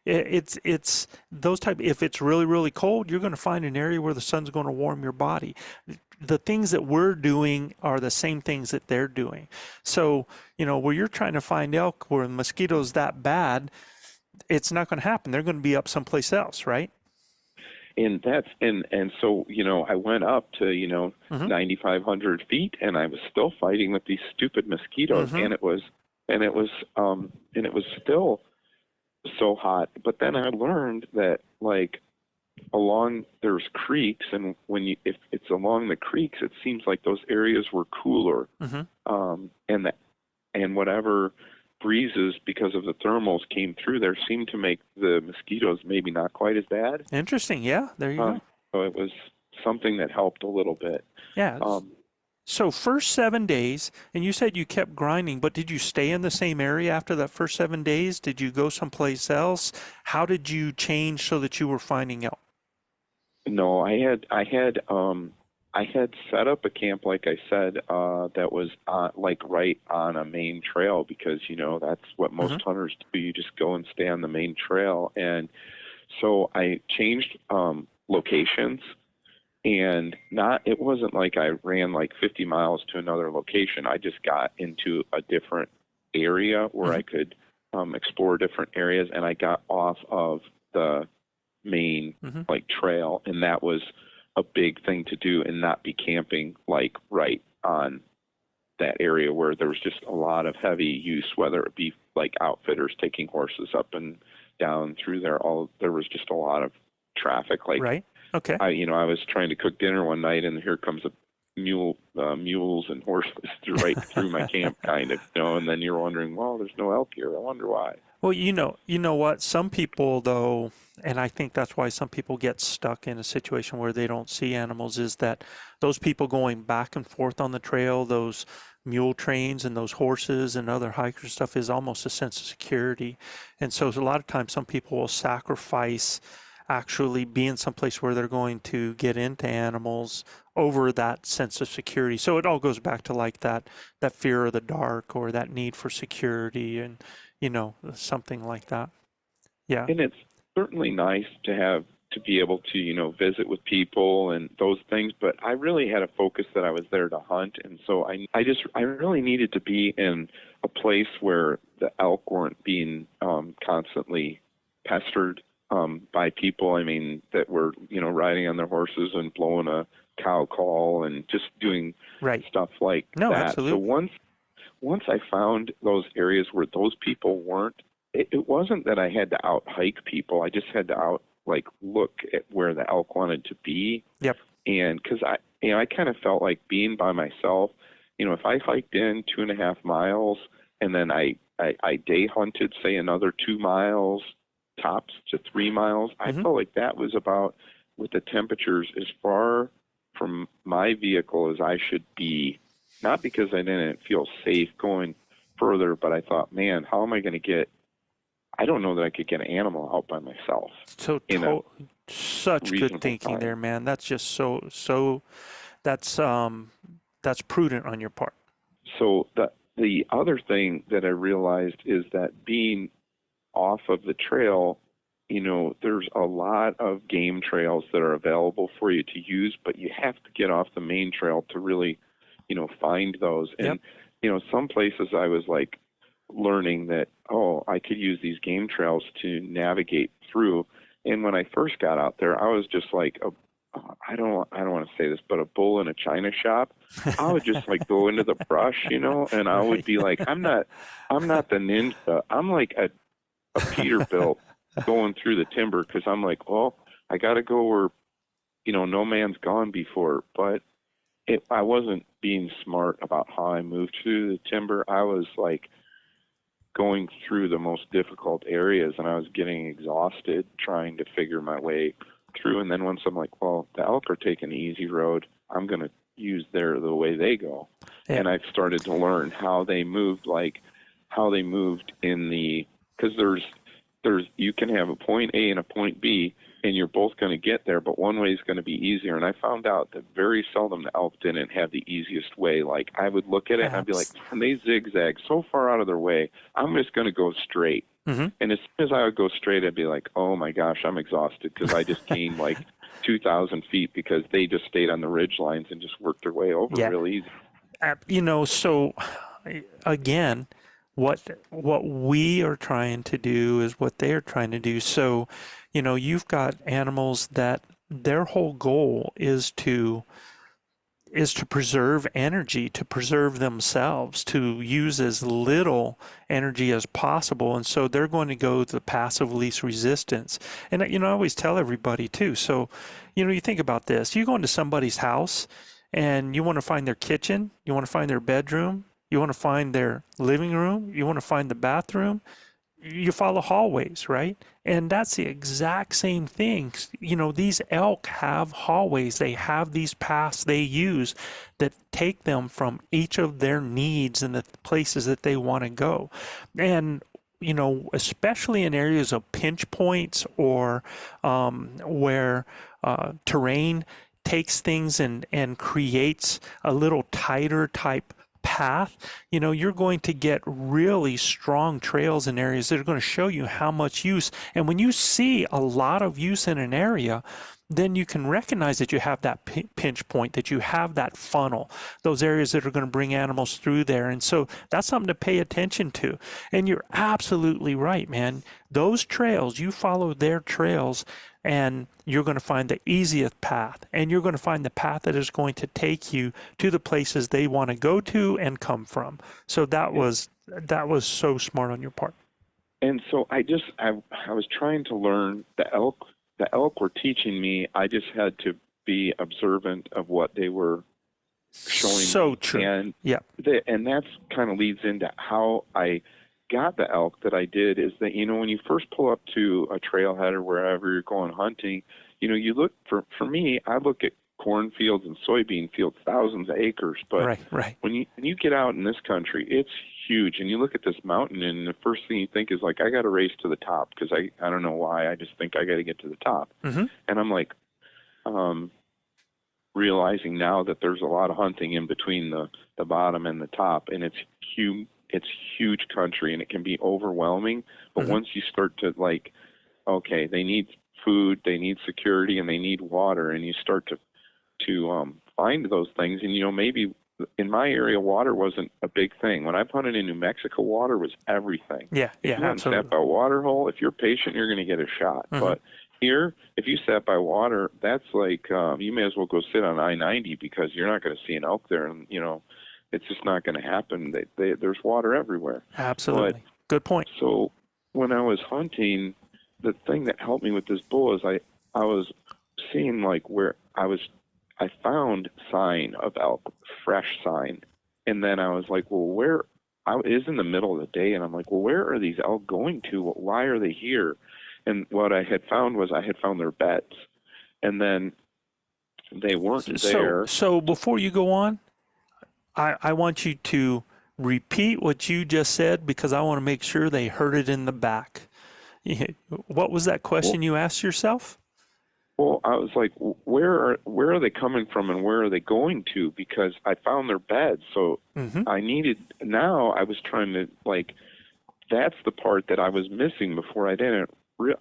it's those type. If it's really, really cold, you're going to find an area where the sun's going to warm your body. The things that we're doing are the same things that they're doing. So, you know, where you're trying to find elk, where the mosquitoes that bad, it's not going to happen. They're going to be up someplace else, right? And so, you know, I went up to, you know, Mm-hmm. 9,500 feet, and I was still fighting with these stupid mosquitoes, Mm-hmm. and it was still so hot. But then I learned that, like, there's creeks, and if it's along the creeks, it seems like those areas were cooler. Mm-hmm. And whatever breezes because of the thermals came through there seemed to make the mosquitoes maybe not quite as bad. Interesting. Yeah, there you go. So it was something that helped a little bit. Yeah. So first 7 days, and you said you kept grinding, but did you stay in the same area after that first 7 days? Did you go someplace else? How did you change so that you were finding elk? No, I had set up a camp, like I said, that was like right on a main trail because, you know, that's what most Mm-hmm. hunters do. You just go and stay on the main trail. And so I changed locations, and it wasn't like I ran like 50 miles to another location. I just got into a different area where Mm-hmm. I could explore different areas, and I got off of the main Mm-hmm. like trail, and that was a big thing to do and not be camping like right on that area where there was just a lot of heavy use, whether it be like outfitters taking horses up and down through there. There was just a lot of traffic. Like, Right. Okay. I was trying to cook dinner one night, and here comes a mules and horses right through my camp, kind of, you know. And then you're wondering, well, there's no elk here. I wonder why. Well, you know what? Some people, though, and I think that's why some people get stuck in a situation where they don't see animals, is that those people going back and forth on the trail, those mule trains and those horses and other hikers stuff, is almost a sense of security. And so a lot of times some people will sacrifice actually being someplace where they're going to get into animals over that sense of security. So it all goes back to like that fear of the dark or that need for security. And something like that. Yeah. And it's certainly nice to be able to, visit with people and those things, but I really had a focus that I was there to hunt. And so I really needed to be in a place where the elk weren't being constantly pestered by people. I mean, that were, riding on their horses and blowing a cow call and just doing stuff like that. Absolutely. So once I found those areas where those people weren't, it wasn't that I had to out hike people. I just had to look at where the elk wanted to be. Yep. And because I kind of felt like being by myself, if I hiked in 2.5 miles and then I day hunted, say, another 2 miles, tops to 3 miles, I felt like that was about, with the temperatures, as far from my vehicle as I should be. Not because I didn't feel safe going further, but I thought, man, how am I going to get, I don't know that I could get an animal out by myself. So such good thinking there, man. That's just so that's prudent on your part. So the other thing that I realized is that being off of the trail, there's a lot of game trails that are available for you to use, but you have to get off the main trail to really, find those. And, some places I was learning that, I could use these game trails to navigate through. And when I first got out there, I was just like, I don't want to say this, but a bull in a china shop. I would just go into the brush, and I would be like, I'm not the ninja. I'm like a Peterbilt going through the timber, because I'm like, well, I got to go where, no man's gone before. But I wasn't being smart about how I moved through the timber. I was going through the most difficult areas, and I was getting exhausted trying to figure my way through. And then once I'm like, well, the elk are taking the easy road, I'm going to use the way they go. Yeah. And I've started to learn how they moved, in the, because there's you can have a point A and a point B, and you're both going to get there, but one way is going to be easier. And I found out that very seldom the elk didn't have the easiest way. I would look at it and I'd be like, man, they zigzag so far out of their way, I'm just going to go straight. Mm-hmm. And as soon as I would go straight, I'd be like, oh my gosh, I'm exhausted, because I just gained 2,000 feet because they just stayed on the ridge lines and just worked their way over real easy. So again, what we are trying to do is what they are trying to do. So, you've got animals that their whole goal is to preserve energy, to preserve themselves, to use as little energy as possible. And so they're going to go the path of least resistance. And, I always tell everybody too. So, you think about this. You go into somebody's house and you want to find their kitchen, you want to find their bedroom, you want to find their living room, you want to find the bathroom, you follow hallways, right? And that's the exact same thing. These elk have hallways. They have these paths they use that take them from each of their needs and the places that they want to go. And, especially in areas of pinch points or where terrain takes things and creates a little tighter type path, you're going to get really strong trails in areas that are going to show you how much use. And when you see a lot of use in an area, then you can recognize that you have that pinch point, that you have that funnel, those areas that are going to bring animals through there. And so that's something to pay attention to. And you're absolutely right, man. Those trails, you follow their trails, and you're going to find the easiest path, and you're going to find the path that is going to take you to the places they want to go to and come from. So that was so smart on your part. And so I was trying to learn the elk were teaching me. I just had to be observant of what they were showing. So me. True. And yeah. And that's kind of leads into how I got the elk that I did, is that, when you first pull up to a trailhead or wherever you're going hunting, you look for me, I look at cornfields and soybean fields, thousands of acres. But right. when you get out in this country, it's huge. And you look at this mountain, and the first thing you think is I got to race to the top, because I don't know why. I just think I got to get to the top. Mm-hmm. And I'm like, realizing now that there's a lot of hunting in between the bottom and the top, and it's it's huge country and it can be overwhelming. But once you start to like, okay, they need food, they need security, and they need water, and you start to find those things, and maybe in my area water wasn't a big thing. When I hunted in New Mexico, water was everything. Yeah, if you absolutely. sat by a water hole, if you're patient, you're going to get a shot. But here, if you sat by water, that's like you may as well go sit on I-90 because you're not going to see an elk there, and it's just not going to happen. There's water everywhere. Absolutely. But, good point. So when I was hunting, the thing that helped me with this bull is I was seeing like where I found sign of elk, fresh sign, and then I was like, well, it is in the middle of the day, and I'm like, well, where are these elk going to? Why are they here? And what I had found was I had found their beds, and then they weren't there. So before you go on, I want you to repeat what you just said because I want to make sure they heard it in the back. What was that question you asked yourself? Well, I was like, where are they coming from and where are they going to? Because I found their beds. So I was trying to, like, that's the part that I was missing before I didn't.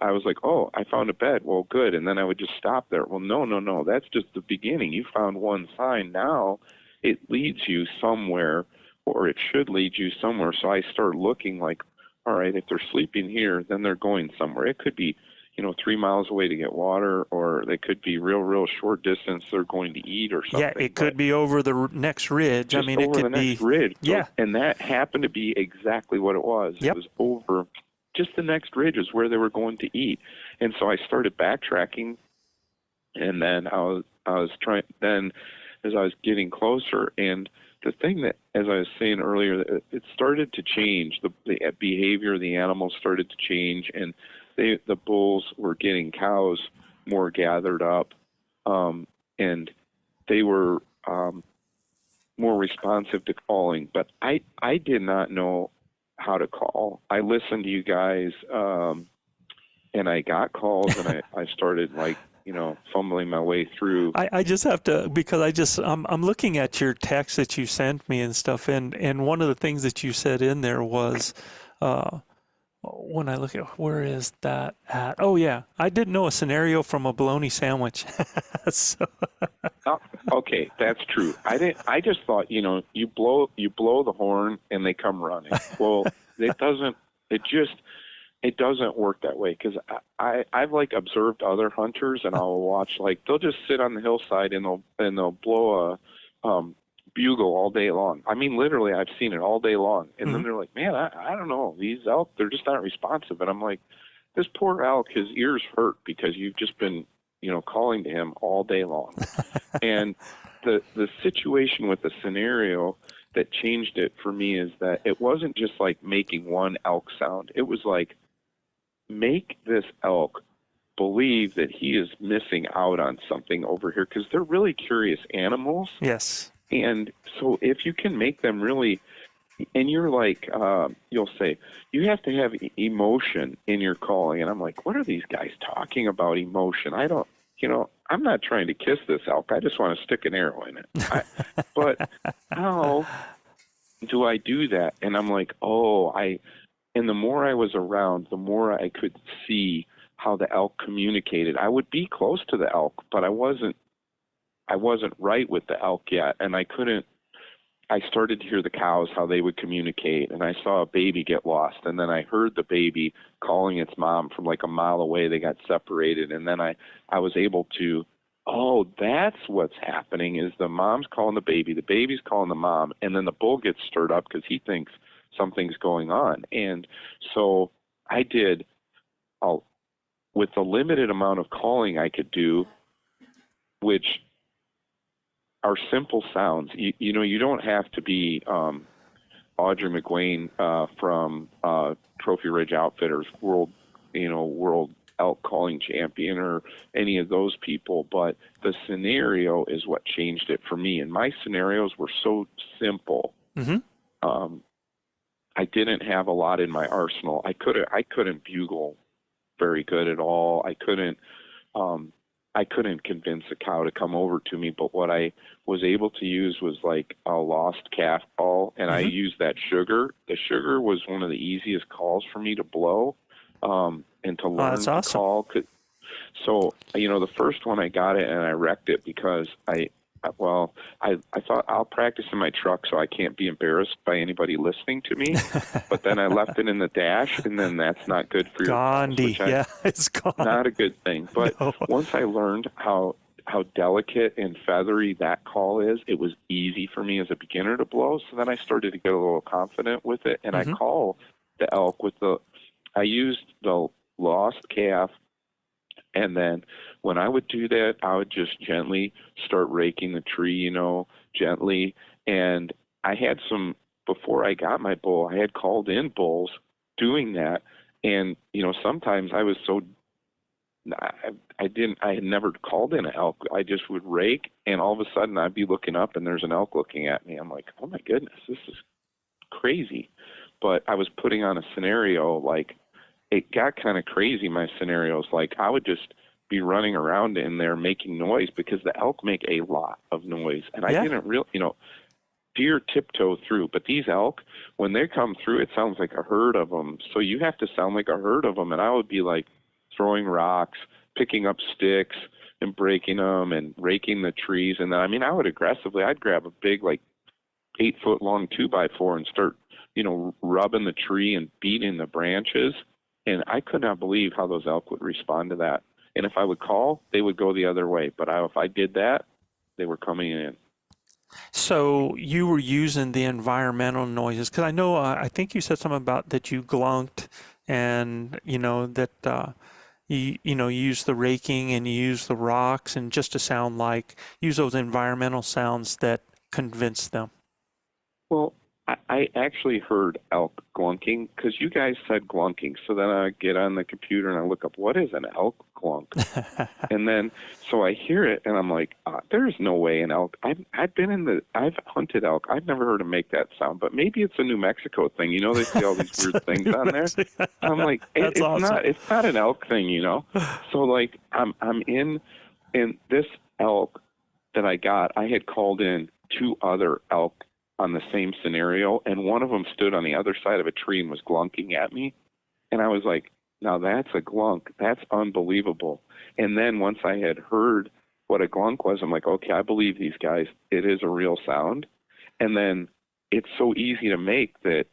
I was like, oh, I found a bed. Well, good. And then I would just stop there. Well, no. That's just the beginning. You found one sign. Now it leads you somewhere, or it should lead you somewhere. So I start looking like, all right, if they're sleeping here, then they're going somewhere. It could be 3 miles away to get water, or they could be real short distance they're going to eat or something. Yeah, it could be over the next ridge. Just it over could the be next ridge. Yeah. And that happened to be exactly what it was. Yep. It was over just the next ridge is where they were going to eat. And so I started backtracking, and then I was trying, then as I was getting closer, and the thing that, as I was saying earlier, it started to change. The behavior of the animals started to change, and the bulls were getting cows more gathered up, and they were more responsive to calling. But I did not know how to call. I listened to you guys, and I got calls, and I started fumbling my way through. I just have to, because I'm looking at your text that you sent me and stuff, and one of the things that you said in there was, when I look at, where is that at? Oh yeah, I didn't know a scenario from a bologna sandwich. So. Okay, that's true. I just thought, you blow the horn and they come running. Well, it doesn't work that way, because I've observed other hunters, and I'll watch, they'll just sit on the hillside and they'll blow a bugle all day long. I mean, literally, I've seen it all day long. And then they're like, man, I don't know, these elk, they're just not responsive. And I'm like, this poor elk, his ears hurt because you've just been, calling to him all day long. And the situation with the scenario that changed it for me is that it wasn't just making one elk sound. It was make this elk believe that he is missing out on something over here, because they're really curious animals. Yes. And so if you can make them really, and you're you'll say, you have to have emotion in your calling. And I'm like, what are these guys talking about, emotion? I don't, I'm not trying to kiss this elk. I just want to stick an arrow in it. But how do I do that? And I'm like, and the more I was around, the more I could see how the elk communicated. I would be close to the elk, but I wasn't right with the elk yet. And I started to hear the cows, how they would communicate. And I saw a baby get lost. And then I heard the baby calling its mom from a mile away. They got separated. And then I was able to, that's what's happening, is the mom's calling the baby's calling the mom. And then the bull gets stirred up because he thinks something's going on. And so I did, with the limited amount of calling I could do, which are simple sounds. You don't have to be Audrey McGuane from Trophy Ridge Outfitters, world elk calling champion, or any of those people. But the scenario is what changed it for me. And my scenarios were so simple. I didn't have a lot in my arsenal. I couldn't bugle very good at all. I couldn't. I couldn't convince a cow to come over to me, but what I was able to use was like a lost calf call, and I used that sugar. The sugar was one of the easiest calls for me to blow, and to learn that's to awesome. call. So, the first one I got it and I wrecked it because I thought I'll practice in my truck so I can't be embarrassed by anybody listening to me. But then I left it in the dash, and then that's not good for your calls, Gandhi. which Yeah, it's gone. not a good thing. But No. once I learned how delicate and feathery that call is, it was easy for me as a beginner to blow. So then I started to get a little confident with it, and I call the elk I used the lost calf. And then when I would do that, I would just gently start raking the tree, gently. And I had before I got my bull, I had called in bulls doing that. And, sometimes I was I had never called in an elk. I just would rake, and all of a sudden I'd be looking up and there's an elk looking at me. I'm like, oh my goodness, this is crazy. But I was putting on a scenario, like, it got kind of crazy, my scenarios. Like, I would just be running around in there making noise because the elk make a lot of noise. And I didn't really, deer tiptoe through. But these elk, when they come through, it sounds like a herd of them. So you have to sound like a herd of them. And I would be like throwing rocks, picking up sticks and breaking them and raking the trees. And then, I'd grab a big, like, 8-foot long 2x4 and start, rubbing the tree and beating the branches. And I could not believe how those elk would respond to that. And if I would call, they would go the other way. But if I did that, they were coming in. So you were using the environmental noises, because I know, I think you said something about that you glunked, and, that you use the raking and you use the rocks, and just to use those environmental sounds that convince them. Well, I actually heard elk glunking because you guys said glunking. So then I get on the computer and I look up, what is an elk glunk? And then, so I hear it and I'm like, there's no way an elk. I've hunted elk. I've never heard them make that sound, but maybe it's a New Mexico thing. They see all these weird things on there. I'm like, it's awesome. It's not an elk thing, So like, I'm in this elk that I got, I had called in 2 other elk on the same scenario, and one of them stood on the other side of a tree and was glunking at me. And I was like, now that's a glunk. That's unbelievable. And then once I had heard what a glunk was, I'm like, okay, I believe these guys. It is a real sound. And then it's so easy to make that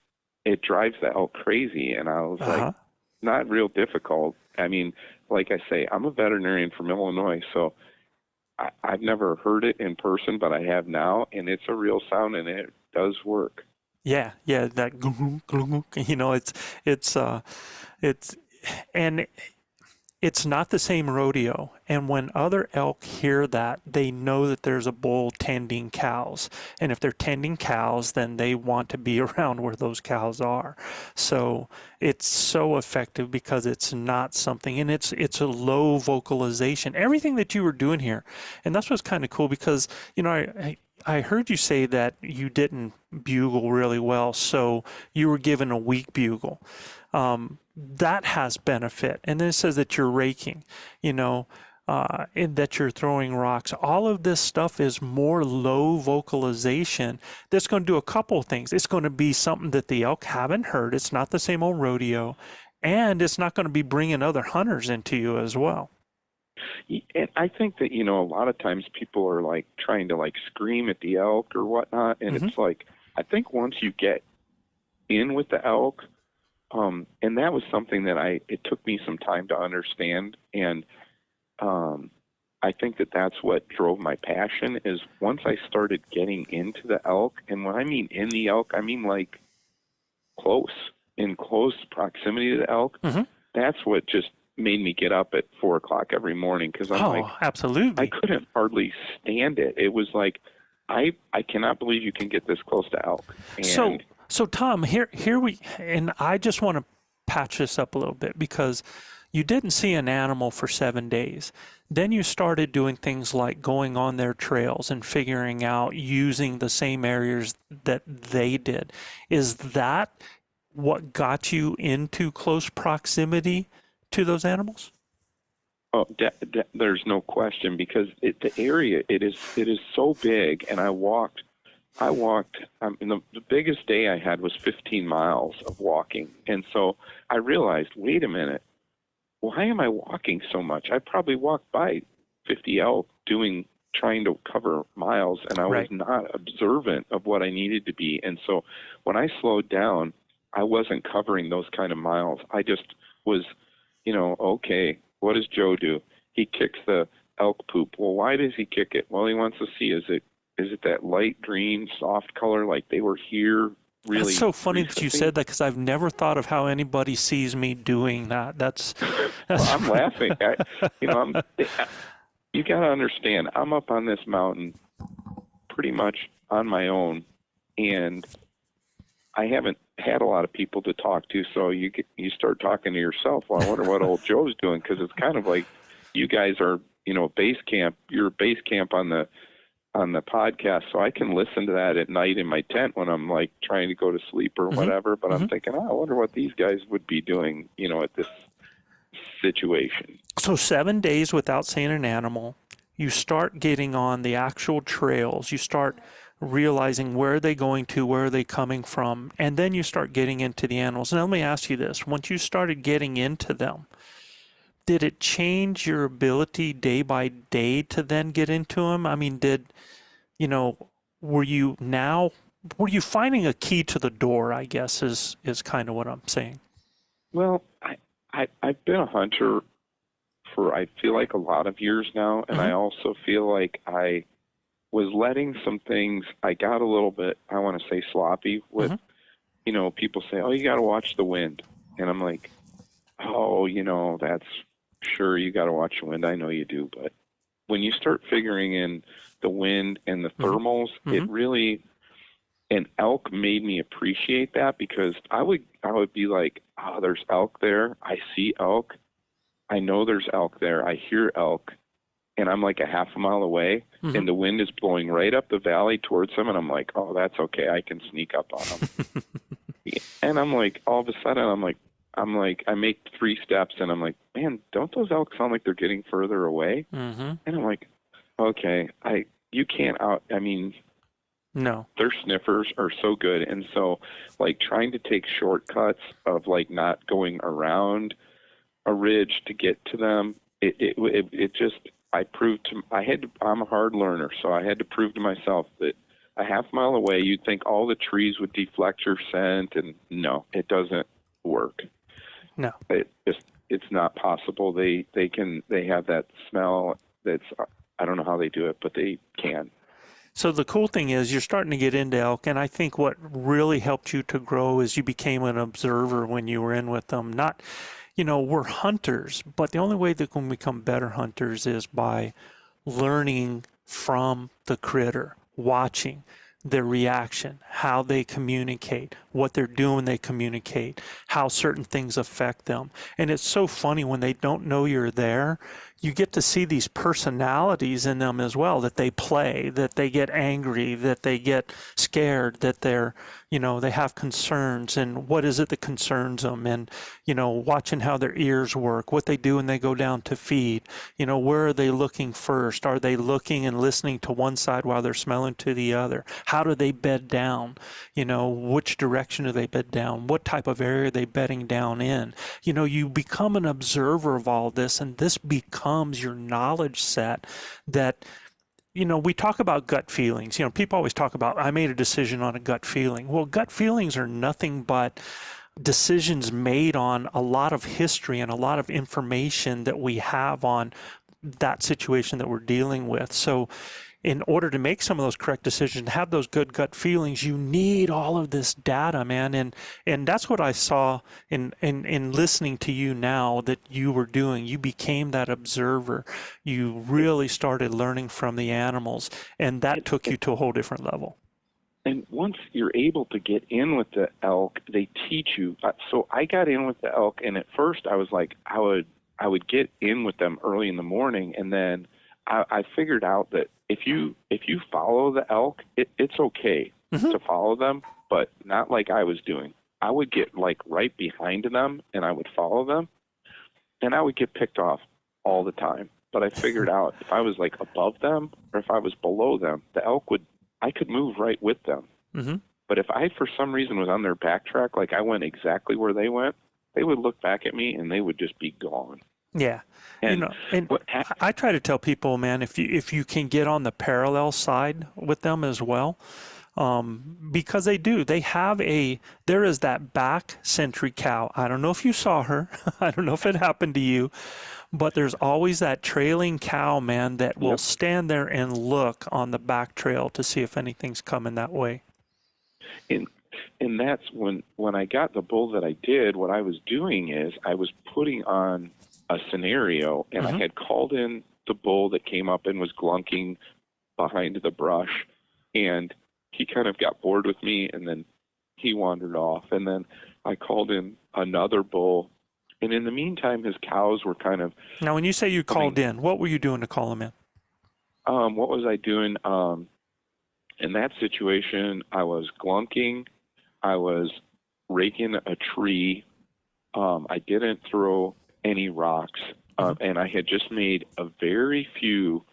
it drives the elk crazy. And I was like, not real difficult. Like I say, I'm a veterinarian from Illinois, so I've never heard it in person, but I have now, and it's a real sound, and it does work. Yeah, that glunk, glunk, it's not the same rodeo. And when other elk hear that, they know that there's a bull tending cows. And if they're tending cows, then they want to be around where those cows are. So it's so effective because it's not something, and it's a low vocalization. Everything that you were doing here. And that's what's kind of cool because, I heard you say that you didn't bugle really well, so you were given a weak bugle. That has benefit. And then it says that you're raking, and that you're throwing rocks. All of this stuff is more low vocalization. That's going to do a couple of things. It's going to be something that the elk haven't heard. It's not the same old rodeo. And it's not going to be bringing other hunters into you as well. And I think that, a lot of times people are like trying to like scream at the elk or whatnot. And it's like, I think once you get in with the elk, and that was something that it took me some time to understand. And I think that that's what drove my passion is once I started getting into the elk, and when I mean in the elk, I mean like in close proximity to the elk. That's what just made me get up at 4 o'clock every morning because I'm absolutely. I couldn't hardly stand it. It was like, I cannot believe you can get this close to elk. And So Tom, and I just want to patch this up a little bit because you didn't see an animal for 7 days. Then you started doing things like going on their trails and figuring out using the same areas that they did. Is that what got you into close proximity to those animals? Oh, there's no question, because the area, it is so big, and I walked. The biggest day I had was 15 miles of walking, and so I realized, wait a minute, why am I walking so much? I probably walked by 50 elk trying to cover miles, and I was not observant of what I needed to be. And so when I slowed down, I wasn't covering those kind of miles. I just was, okay, what does Joe do? He kicks the elk poop. Well, why does he kick it? Well, he wants to see, is it that light green, soft color like they were here really? That's so funny recently? that you said that, because I've never thought of how anybody sees me doing that. That's well, I'm laughing. You got to understand, I'm up on this mountain pretty much on my own, and I haven't had a lot of people to talk to, so you start talking to yourself. Well, I wonder what old Joe's doing, because it's kind of like you guys are, base camp. You're base camp on the podcast, so I can listen to that at night in my tent when I'm like trying to go to sleep or whatever. But I'm thinking, I wonder what these guys would be doing, at this situation. So 7 days without seeing an animal, you start getting on the actual trails, you start realizing where are they going to, where are they coming from, and then you start getting into the animals. Now let me ask you this, once you started getting into them, did it change your ability day by day to then get into them? I mean, were you finding a key to the door, I guess is kind of what I'm saying. Well, I've been a hunter for, I feel like, a lot of years now, and I also feel like I was letting some things, I got a little bit, I want to say, sloppy with, people say, oh, you got to watch the wind. And I'm like, oh, that's sure, you got to watch the wind. I know you do. But when you start figuring in the wind and the thermals, it really, and elk made me appreciate that, because I would be like, oh, there's elk there. I see elk. I know there's elk there. I hear elk. And I'm like a half a mile away, and the wind is blowing right up the valley towards them, and I'm like, oh, that's okay. I can sneak up on them. And I'm like, all of a sudden, I'm like, I make 3 steps, and I'm like, man, don't those elk sound like they're getting further away? And I'm like, okay, you can't no, their sniffers are so good. And so, like, trying to take shortcuts of, like, not going around a ridge to get to them, it just, I'm a hard learner, so I had to prove to myself that a half mile away, you'd think all the trees would deflect your scent, and no, it doesn't work. No, it's not possible. They have that smell that's, I don't know how they do it, but they can. So the cool thing is you're starting to get into elk, and I think what really helped you to grow is you became an observer when you were in with them. Not, we're hunters, but the only way that we can become better hunters is by learning from the critter, watching their reaction, how they communicate, what they're doing when they communicate, how certain things affect them. And it's so funny when they don't know you're there, you get to see these personalities in them as well, that they play, that they get angry, that they get scared, that they're, they have concerns, and what is it that concerns them, and, watching how their ears work, what they do when they go down to feed, where are they looking first? Are they looking and listening to one side while they're smelling to the other? How do they bed down? Which direction do they bed down? What type of area are they bedding down in? You become an observer of all this, and this becomes your knowledge set that, we talk about gut feelings. People always talk about, I made a decision on a gut feeling. Well, gut feelings are nothing but decisions made on a lot of history and a lot of information that we have on that situation that we're dealing with. So in order to make some of those correct decisions, have those good gut feelings, you need all of this data, man. And that's what I saw in listening to you now that you were doing. You became that observer. You really started learning from the animals, and that took you to a whole different level. And once you're able to get in with the elk, they teach you. So I got in with the elk, and at first I was like, I would get in with them early in the morning, and then I figured out that if you follow the elk, it's okay to follow them, but not like I was doing. I would get like right behind them, and I would follow them, and I would get picked off all the time. But I figured out if I was like above them or if I was below them, the elk I could move right with them. Mm-hmm. But if I, for some reason, was on their backtrack, like I went exactly where they went, they would look back at me and they would just be gone. Yeah. And And I try to tell people, man, if you can get on the parallel side with them as well, because they have there is that back sentry cow. I don't know if you saw her. I don't know if it happened to you, but there's always that trailing cow, man, that will stand there and look on the back trail to see if anything's coming that way. And that's when I got the bull that I did, what I was doing is I was putting on a scenario, and I had called in the bull that came up and was glunking behind the brush, and he kind of got bored with me, and then he wandered off. And then I called in another bull, and in the meantime, his cows were kind of... Now, when you say you called in, what were you doing to call him in? What was I doing? In that situation, I was glunking, I was raking a tree, I didn't throw any rocks, and I had just made a very few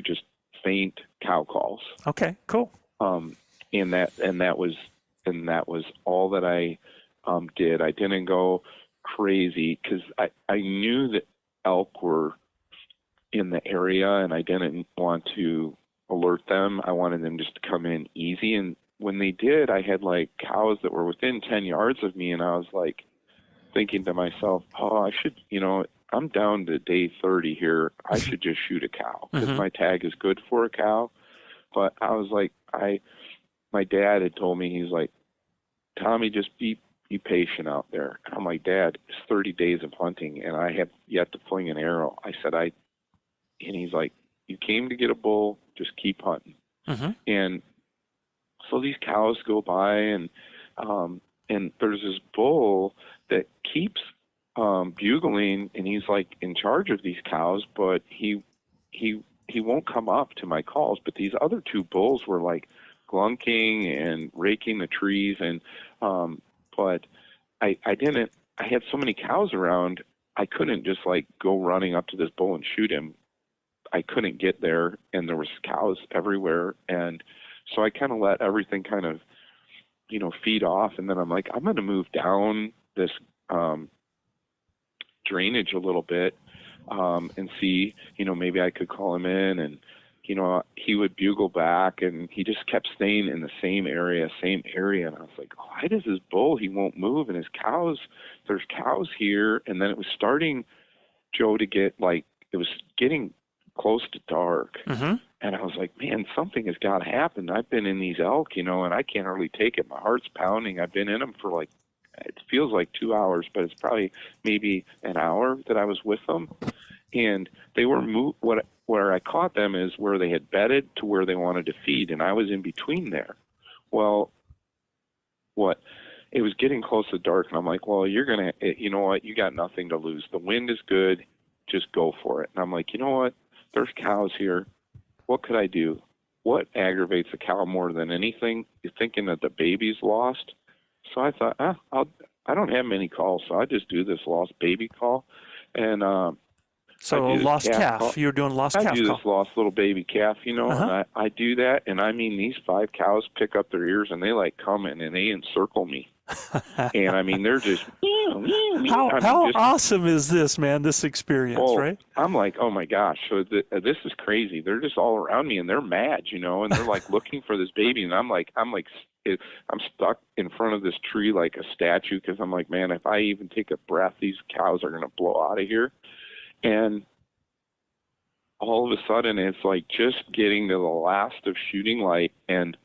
just faint cow calls. Okay, cool. And that was all that I did. I didn't go crazy because I knew that elk were in the area, and I didn't want to alert them. I wanted them just to come in easy. And when they did, I had like cows that were within 10 yards of me, and I was like thinking to myself, oh, I should, I'm down to day 30 here. I should just shoot a cow because my tag is good for a cow. But I was like, my dad had told me, he's like, Tommy, just be patient out there. And I'm like, Dad, it's 30 days of hunting, and I have yet to fling an arrow. I said, and he's like, you came to get a bull, just keep hunting. And so these cows go by, and there's this bull that keeps bugling, and he's like in charge of these cows, but he won't come up to my calls. But these other two bulls were like glunking and raking the trees, and but I had so many cows around, I couldn't just like go running up to this bull and shoot him. I couldn't get there, and there was cows everywhere, and so I kind of let everything kind of, feed off, and then I'm like, I'm going to move down this drainage a little bit and see, maybe I could call him in, and he would bugle back, and he just kept staying in the same area, and I was like, why does this bull, he won't move, and his cows, there's cows here, and then it was starting, Joe, to get like, it was getting close to dark, and I was like, man, something has got to happen. I've been in these elk, and I can't hardly take it. My heart's pounding. I've been in them for like, it feels like 2 hours, but it's probably maybe an hour that I was with them, and they were where I caught them is where they had bedded to where they wanted to feed, and I was in between there. Well, it was getting close to dark, and I'm like, well, you're gonna, you know what, you got nothing to lose. The wind is good, just go for it. And I'm like, you know what, there's cows here. What could I do? What aggravates a cow more than anything? You're thinking that the baby's lost. So I thought, I don't have many calls, so I just do this lost baby call, and so lost calf. You were doing lost calf. I do this lost little baby calf, and I do that, and I mean, these 5 cows pick up their ears, and they like come in and they encircle me, and I mean, they're just meow, meow, meow. How awesome is this, man? This experience, right? I'm like, oh my gosh, so this is crazy. They're just all around me, and they're mad, and they're like looking for this baby, and I'm stuck in front of this tree like a statue, because I'm like, man, if I even take a breath, these cows are going to blow out of here. And all of a sudden, it's like just getting to the last of shooting light, and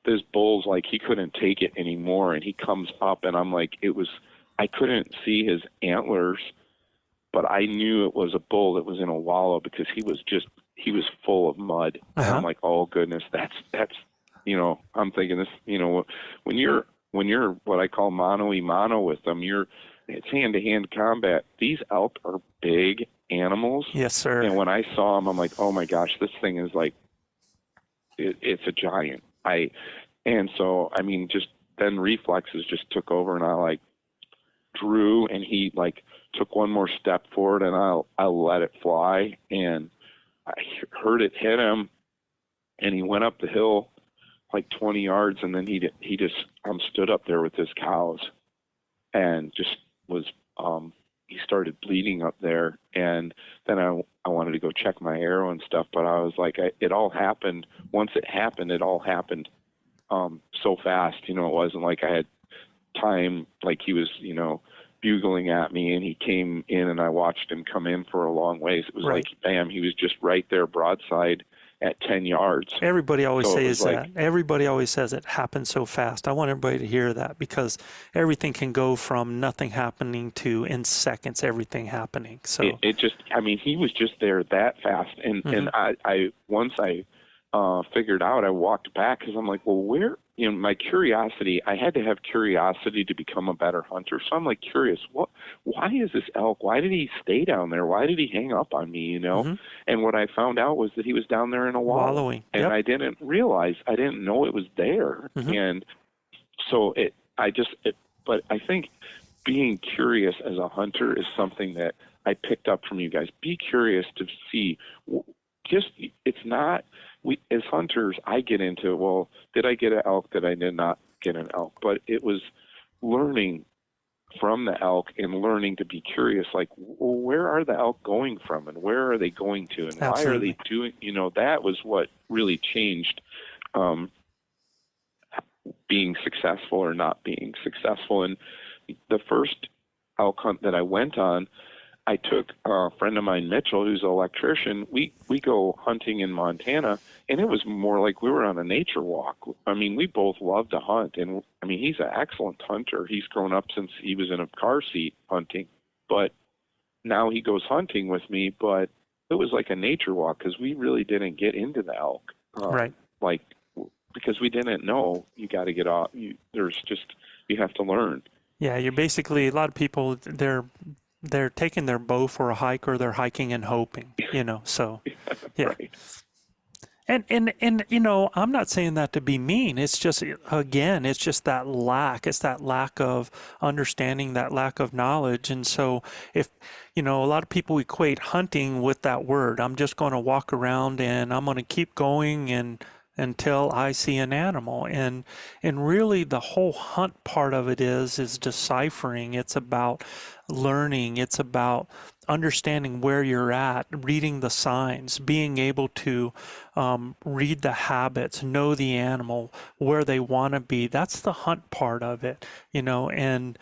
this bull's like, he couldn't take it anymore, and he comes up, and I'm like, I couldn't see his antlers, but I knew it was a bull that was in a wallow, because he was full of mud. And I'm like, oh goodness, that's I'm thinking this, when you're what I call mano-y-mano with them, it's hand-to-hand combat. These elk are big animals. Yes, sir. And when I saw them, I'm like, oh my gosh, this thing is like, it's a giant. And so, I mean, just then reflexes just took over, and drew, and he like took one more step forward, and I let it fly, and I heard it hit him, and he went up the hill like 20 yards, and then he just stood up there with his cows, and just was he started bleeding up there, and then I wanted to go check my arrow and stuff, but I was like, it all happened. Once it happened, it all happened so fast. It wasn't like I had time, like he was, bugling at me, and he came in, and I watched him come in for a long ways. It was Right. like, bam, he was just right there broadside at 10 yards. Everybody always So it says was that. Everybody always says it happened so fast. I want everybody to hear that, because everything can go from nothing happening to in seconds everything happening. So it just, he was just there that fast. And and I once I figured out, I walked back, because I'm like, well, where, my curiosity, I had to have curiosity to become a better hunter. So I'm like curious, why is this elk? Why did he stay down there? Why did he hang up on me, And what I found out was that he was down there in a wallow. Wallowing. And Yep. I didn't know it was there. And so but I think being curious as a hunter is something that I picked up from you guys. Be curious to see, it's not, as hunters, I get into, well, did I get an elk? Did I not get an elk? But it was learning from the elk and learning to be curious, like, well, where are the elk going from, and where are they going to, and Absolutely. why are they doing, that was what really changed being successful or not being successful. And the first elk hunt that I went on, I took a friend of mine, Mitchell, who's an electrician. We go hunting in Montana, and it was more like we were on a nature walk. We both love to hunt, and he's an excellent hunter. He's grown up since he was in a car seat hunting, but now he goes hunting with me. But it was like a nature walk, because we really didn't get into the elk, Right. because we didn't know. You got to get off. You have to learn. Yeah, you're basically, a lot of people, they're taking their bow for a hike, or they're hiking and hoping, so yeah. Right. And I'm not saying that to be mean. It's just, again, it's just that lack. It's that lack of understanding, that lack of knowledge. And so if, a lot of people equate hunting with that word. I'm just going to walk around and I'm going to keep going until I see an animal. And really the whole hunt part of it is deciphering. It's about learning. It's about understanding where you're at, reading the signs, being able to read the habits, know the animal, where they want to be. That's the hunt part of it, and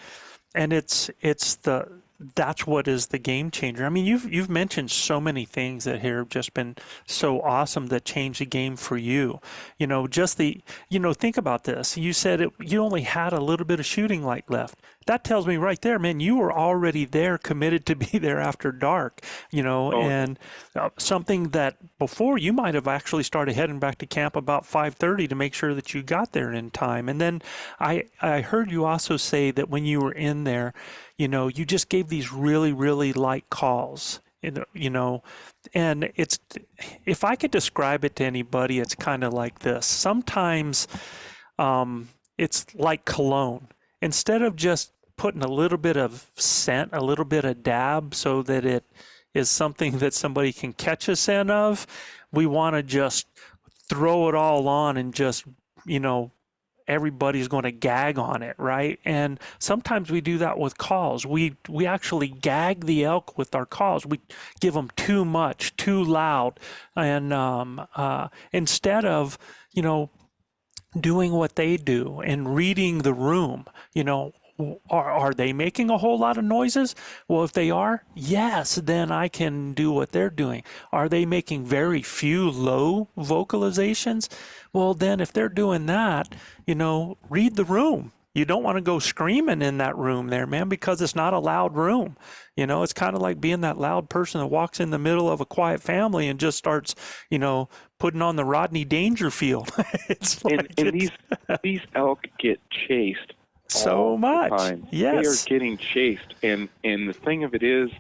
that's what is the game changer. You've mentioned so many things that here have just been so awesome that changed the game for you. Think about this. You said you only had a little bit of shooting light left. That tells me right there, man, you were already there, committed to be there after dark, and something that before you might have actually started heading back to camp about 5:30 to make sure that you got there in time. And then I heard you also say that when you were in there, you just gave these really, really light calls, and it's, if I could describe it to anybody, it's kind of like this. Sometimes it's like cologne. Instead of just putting a little bit of scent, a little bit of dab, so that it is something that somebody can catch a scent of, we want to just throw it all on and just, everybody's going to gag on it, right? And sometimes we do that with calls. We actually gag the elk with our calls. We give them too much, too loud, and instead of, doing what they do and reading the room, are they making a whole lot of noises? Well, if they are, yes, then I can do what they're doing. Are they making very few low vocalizations? Well, then if they're doing that, read the room. You don't want to go screaming in that room there, man, because it's not a loud room. It's kind of like being that loud person that walks in the middle of a quiet family and just starts, putting on the Rodney Dangerfield. It's like these elk get chased so much. The time. Yes. They are getting chased. And the thing of it is,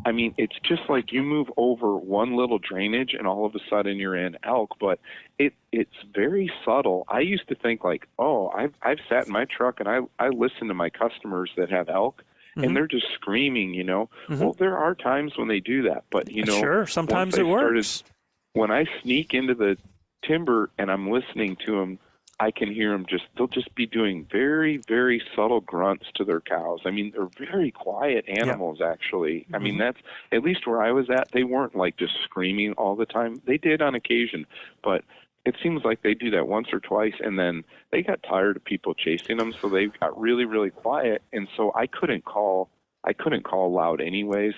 it's just like you move over one little drainage and all of a sudden you're in elk, but it's very subtle. I used to think like, I've sat in my truck and I listen to my customers that have elk, and they're just screaming, you know. Well, there are times when they do that, but, you know, sure, sometimes once it I started, works. when I sneak into the timber and I'm listening to them, I can hear them they'll just be doing very, very subtle grunts to their cows. I mean, they're very quiet animals, actually. I mean, that's, at least where I was at, they weren't like just screaming all the time. They did on occasion, but it seems like they do that once or twice, and then they got tired of people chasing them, so they got really, really quiet, and so I couldn't call loud anyways.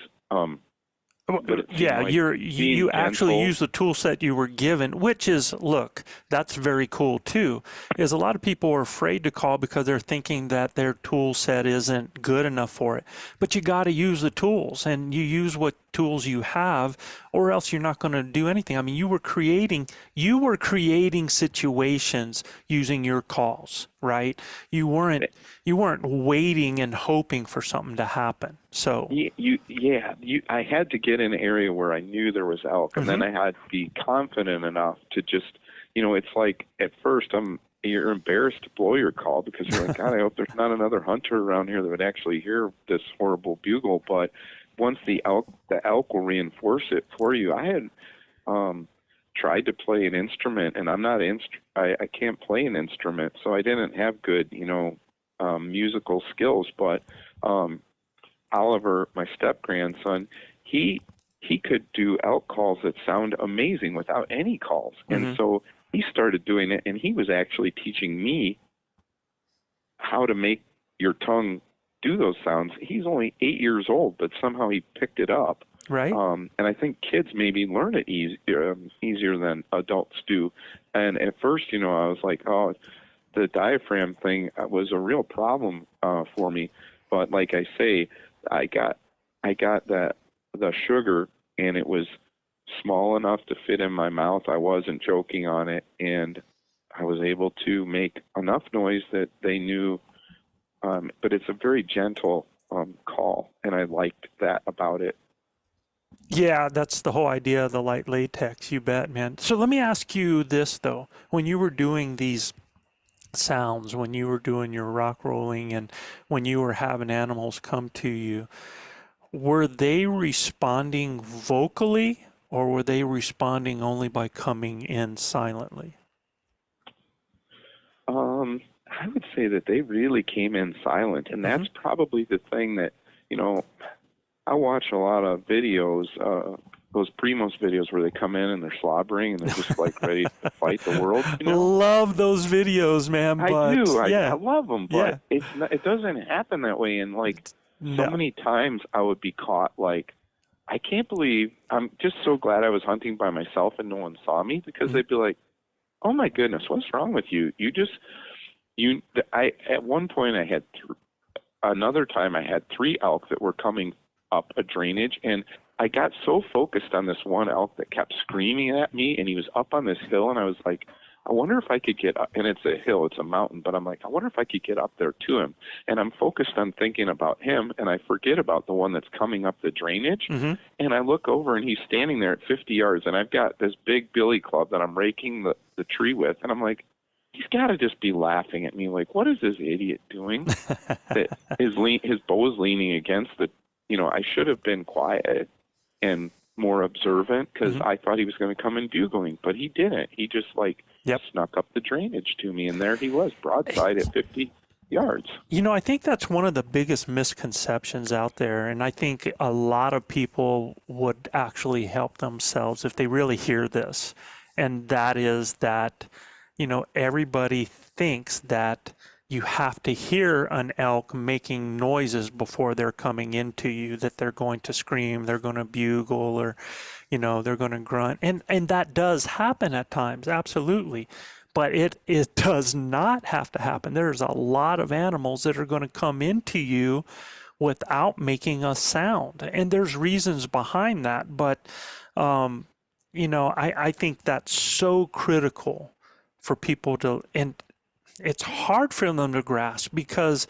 But yeah, like you actually gentle. use the tool set you were given, which is, look, that's very cool too. Is a lot of people are afraid to call because they're thinking that their tool set isn't good enough for it. But you got to use the tools, and you use what tools you have, or else you're not going to do anything. I mean, you were creating situations using your calls, right? You weren't waiting and hoping for something to happen. So I had to get in an area where I knew there was elk, and then I had to be confident enough to just, you know, it's like at first you're embarrassed to blow your call because you're like, God, I hope there's not another hunter around here that would actually hear this horrible bugle. But once the elk will reinforce it for you. I had tried to play an instrument, and I can't play an instrument, so I didn't have good, you know, musical skills. But Oliver, my step grandson, he could do elk calls that sound amazing without any calls, and so he started doing it, and he was actually teaching me how to make your tongue do those sounds. He's only 8 years old, but somehow he picked it up. right. And I think kids maybe learn it easier than adults do. And at first, you know, I was like, oh, the diaphragm thing was a real problem for me. But like I say, I got the sugar, and it was small enough to fit in my mouth. I wasn't choking on it, and I was able to make enough noise that they knew. But it's a very gentle call, and I liked that about it. Yeah, that's the whole idea of the light latex. You bet, man. So let me ask you this, though. When you were doing these sounds, when you were doing your rock rolling, and when you were having animals come to you, were they responding vocally, or were they responding only by coming in silently? I would say that they really came in silent, and that's probably the thing that, you know, I watch a lot of videos, those Primos videos where they come in and they're slobbering and they're just like ready to fight the world. You know? Love those videos, man. But, I do. Yeah. I love them, but it doesn't happen that way. And like so many times I would be caught like, I can't believe, I'm just so glad I was hunting by myself and no one saw me, because they'd be like, oh my goodness, what's wrong with you? At one point I had another time I had 3 elk that were coming up a drainage, and I got so focused on this one elk that kept screaming at me, and he was up on this hill, and I was like, I wonder if I could get up, and it's a hill, it's a mountain, but I'm like, I wonder if I could get up there to him. And I'm focused on thinking about him, and I forget about the one that's coming up the drainage. And I look over, and he's standing there at 50 yards, and I've got this big billy club that I'm raking the tree with, and I'm like, he's got to just be laughing at me, like, what is this idiot doing? That his bow is leaning against the, you know, I should have been quiet and more observant, because I thought he was going to come in bugling, but he didn't. He just snuck up the drainage to me, and there he was, broadside at 50 yards. You know, I think that's one of the biggest misconceptions out there, and I think a lot of people would actually help themselves if they really hear this, and that is that, you know, everybody thinks that you have to hear an elk making noises before they're coming into you, that they're going to scream, they're going to bugle, or, you know, they're going to grunt. And that does happen at times, absolutely. But it does not have to happen. There's a lot of animals that are going to come into you without making a sound. And there's reasons behind that. But, you know, I think that's so critical for people to, and it's hard for them to grasp because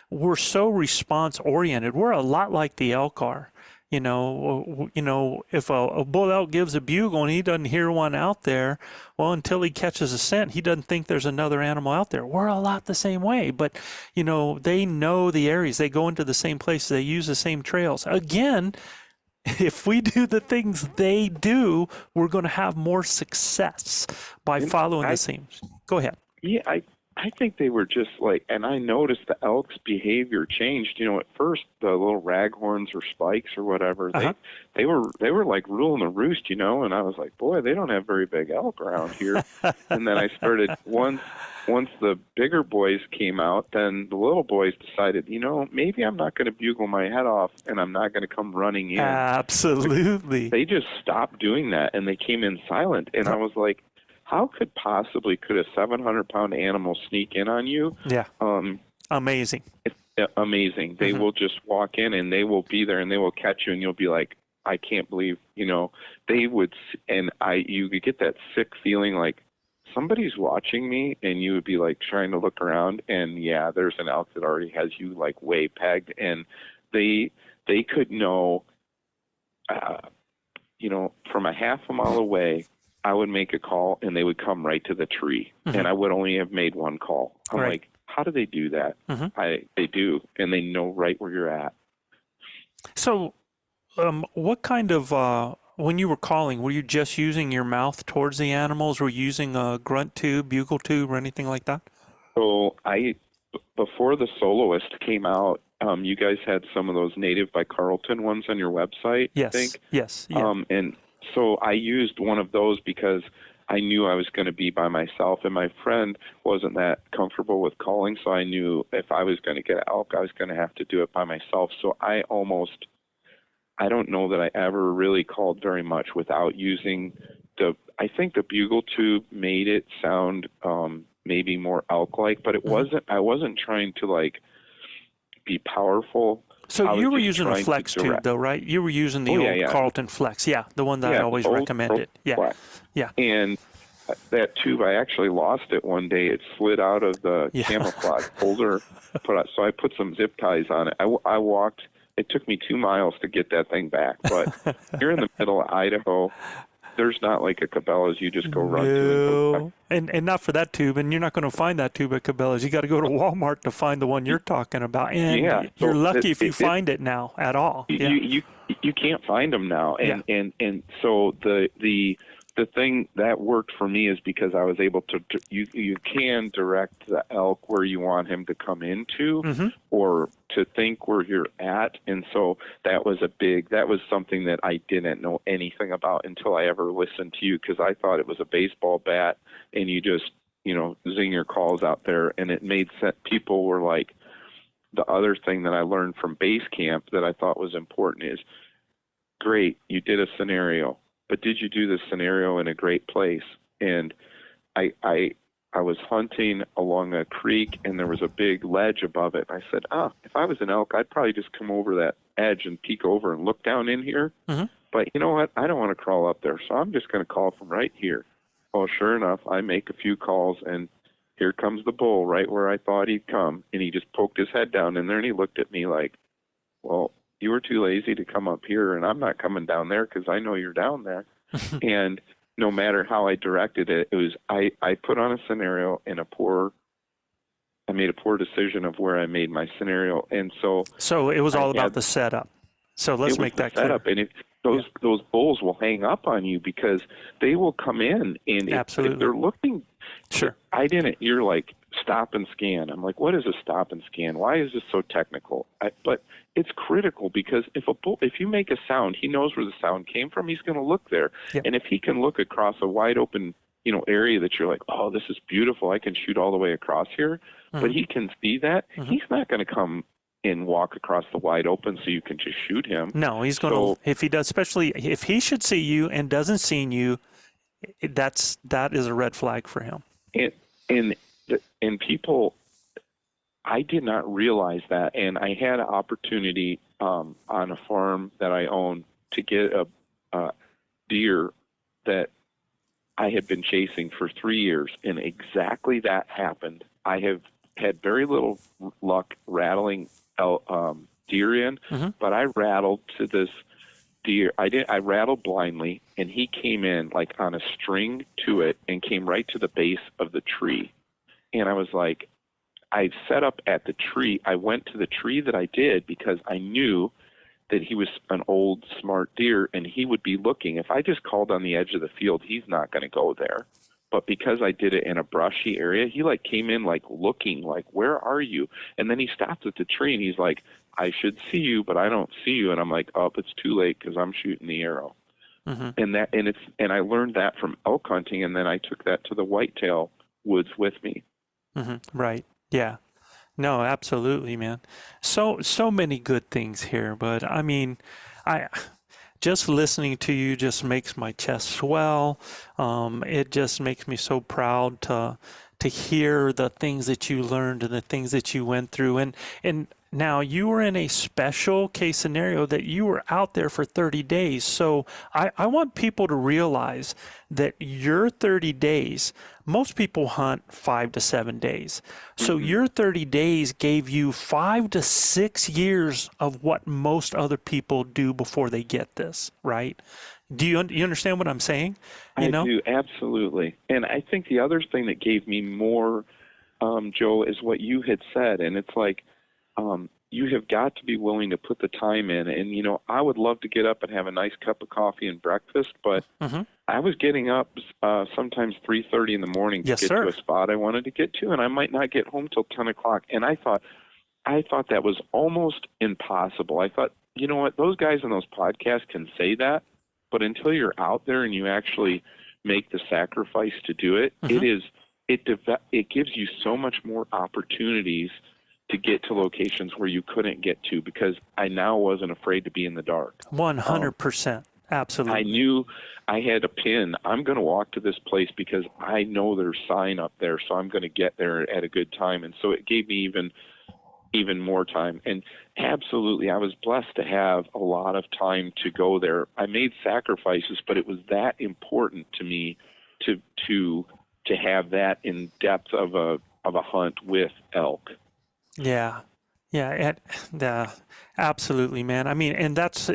we're so response oriented. We're a lot like the elk are. If a bull elk gives a bugle and he doesn't hear one out there, well, until he catches a scent, he doesn't think there's another animal out there. We're a lot the same way, but they know the areas. They go into the same places. They use the same trails. Again, if we do the things they do, we're going to have more success by following the same. Go ahead. Yeah, I think they were just like, and I noticed the elk's behavior changed. At first the little raghorns or spikes or whatever, they were like ruling the roost, and I was like, boy, they don't have very big elk around here. And then I started once the bigger boys came out, then the little boys decided, maybe I'm not going to bugle my head off and I'm not going to come running in. Absolutely. They just stopped doing that and they came in silent, and I was like, how could a 700-pound animal sneak in on you? Yeah. Amazing. It's amazing. They will just walk in and they will be there and they will catch you and you'll be like, I can't believe, they would, and you could get that sick feeling like somebody's watching me, and you would be like trying to look around, and yeah, there's an elk that already has you like way pegged, and they could know, from a half a mile away, I would make a call and they would come right to the tree, and I would only have made one call. I'm like, how do they do that? They do, and they know right where you're at. So, what kind of, when you were calling, were you just using your mouth towards the animals? Were you using a grunt tube, bugle tube, or anything like that? So before the Soloist came out, you guys had some of those Native by Carlton ones on your website, yes, I think. Yes. Yeah. And so I used one of those because I knew I was going to be by myself, and my friend wasn't that comfortable with calling, so I knew if I was going to get elk, I was going to have to do it by myself. So I don't know that I ever really called very much without using I think the bugle tube made it sound maybe more elk-like, but I wasn't trying to like be powerful. So you were using a flex tube though, right? You were using the old Carlton Flex. Yeah, the one that I always recommended. Yeah. Flex. Yeah. And that tube, I actually lost it one day. It slid out of the camouflage holder. So I put some zip ties on it. I walked. It took me 2 miles to get that thing back. But you're in the middle of Idaho. There's not like a Cabela's you just go run to. And not for that tube. And you're not going to find that tube at Cabela's. You got to go to Walmart to find the one you're talking about. And you're lucky if you find it now at all. You can't find them now. And so the thing that worked for me is because I was able to you can direct the elk where you want him to come into or to think where you're at, and so that was something that I didn't know anything about until I ever listened to you, because I thought it was a baseball bat and you just zing your calls out there, and it made sense. People were like, the other thing that I learned from base camp that I thought was important is, great, you did a scenario, but did you do the scenario in a great place? And I was hunting along a creek and there was a big ledge above it. I said, if I was an elk, I'd probably just come over that edge and peek over and look down in here. But you know what? I don't want to crawl up there, so I'm just going to call from right here. Well, sure enough, I make a few calls, and here comes the bull right where I thought he'd come. And he just poked his head down in there, and he looked at me like, well, you were too lazy to come up here, and I'm not coming down there because I know you're down there. And no matter how I directed it, it was I put on a scenario and I made a poor decision of where I made my scenario, and so it was all about the setup. So let's make that clear. Setup, and those bulls will hang up on you because they will come in, and if they're looking. Sure. You're like, stop and scan. I'm like, what is a stop and scan? Why is this so technical? But it's critical, because if you make a sound, he knows where the sound came from. He's going to look there. Yep. And if he can look across a wide open, area that you're like, oh, this is beautiful, I can shoot all the way across here. But he can see that. He's not going to come and walk across the wide open so you can just shoot him. No, he's going to, if he does, especially if he should see you and doesn't see you, that is a red flag for him. And people, I did not realize that, and I had an opportunity on a farm that I own to get a deer that I had been chasing for 3 years, and exactly that happened. I have had very little luck rattling deer in, but I rattled to this deer. I rattled blindly, and he came in like on a string to it and came right to the base of the tree. And I was like, I set up at the tree. I went to the tree that I did because I knew that he was an old, smart deer, and he would be looking. If I just called on the edge of the field, he's not going to go there. But because I did it in a brushy area, he like came in like looking like, where are you? And then he stopped at the tree and he's like, I should see you, but I don't see you. And I'm like, oh, it's too late because I'm shooting the arrow. And I learned that from elk hunting, and then I took that to the whitetail woods with me. Right. Yeah. No, absolutely, man. So many good things here, but I mean, just listening to you just makes my chest swell. It just makes me so proud to hear the things that you learned and the things that you went through. And now you were in a special case scenario that you were out there for 30 days. So I want people to realize that your 30 days, most people hunt 5 to 7 days. So your 30 days gave you 5 to 6 years of what most other people do before they get this, right? Do you understand what I'm saying? I do, absolutely. And I think the other thing that gave me more, Joe, is what you had said. And it's like, you have got to be willing to put the time in. And, you know, I would love to get up and have a nice cup of coffee and breakfast, but I was getting up sometimes 3:30 in the morning to get to a spot I wanted to get to, and I might not get home till 10 o'clock. And I thought that was almost impossible. I thought, you know what, those guys on those podcasts can say that, but until you're out there and you actually make the sacrifice to do it, it gives you so much more opportunities to get to locations where you couldn't get to, because I now wasn't afraid to be in the dark. 100%. Absolutely. I knew I had a pin. I'm going to walk to this place because I know there's sign up there, so I'm going to get there at a good time. And so it gave me even more time. And absolutely, I was blessed to have a lot of time to go there. I made sacrifices, but it was that important to me to have that in depth of a hunt with elk. Yeah. Absolutely, man. I mean, and that's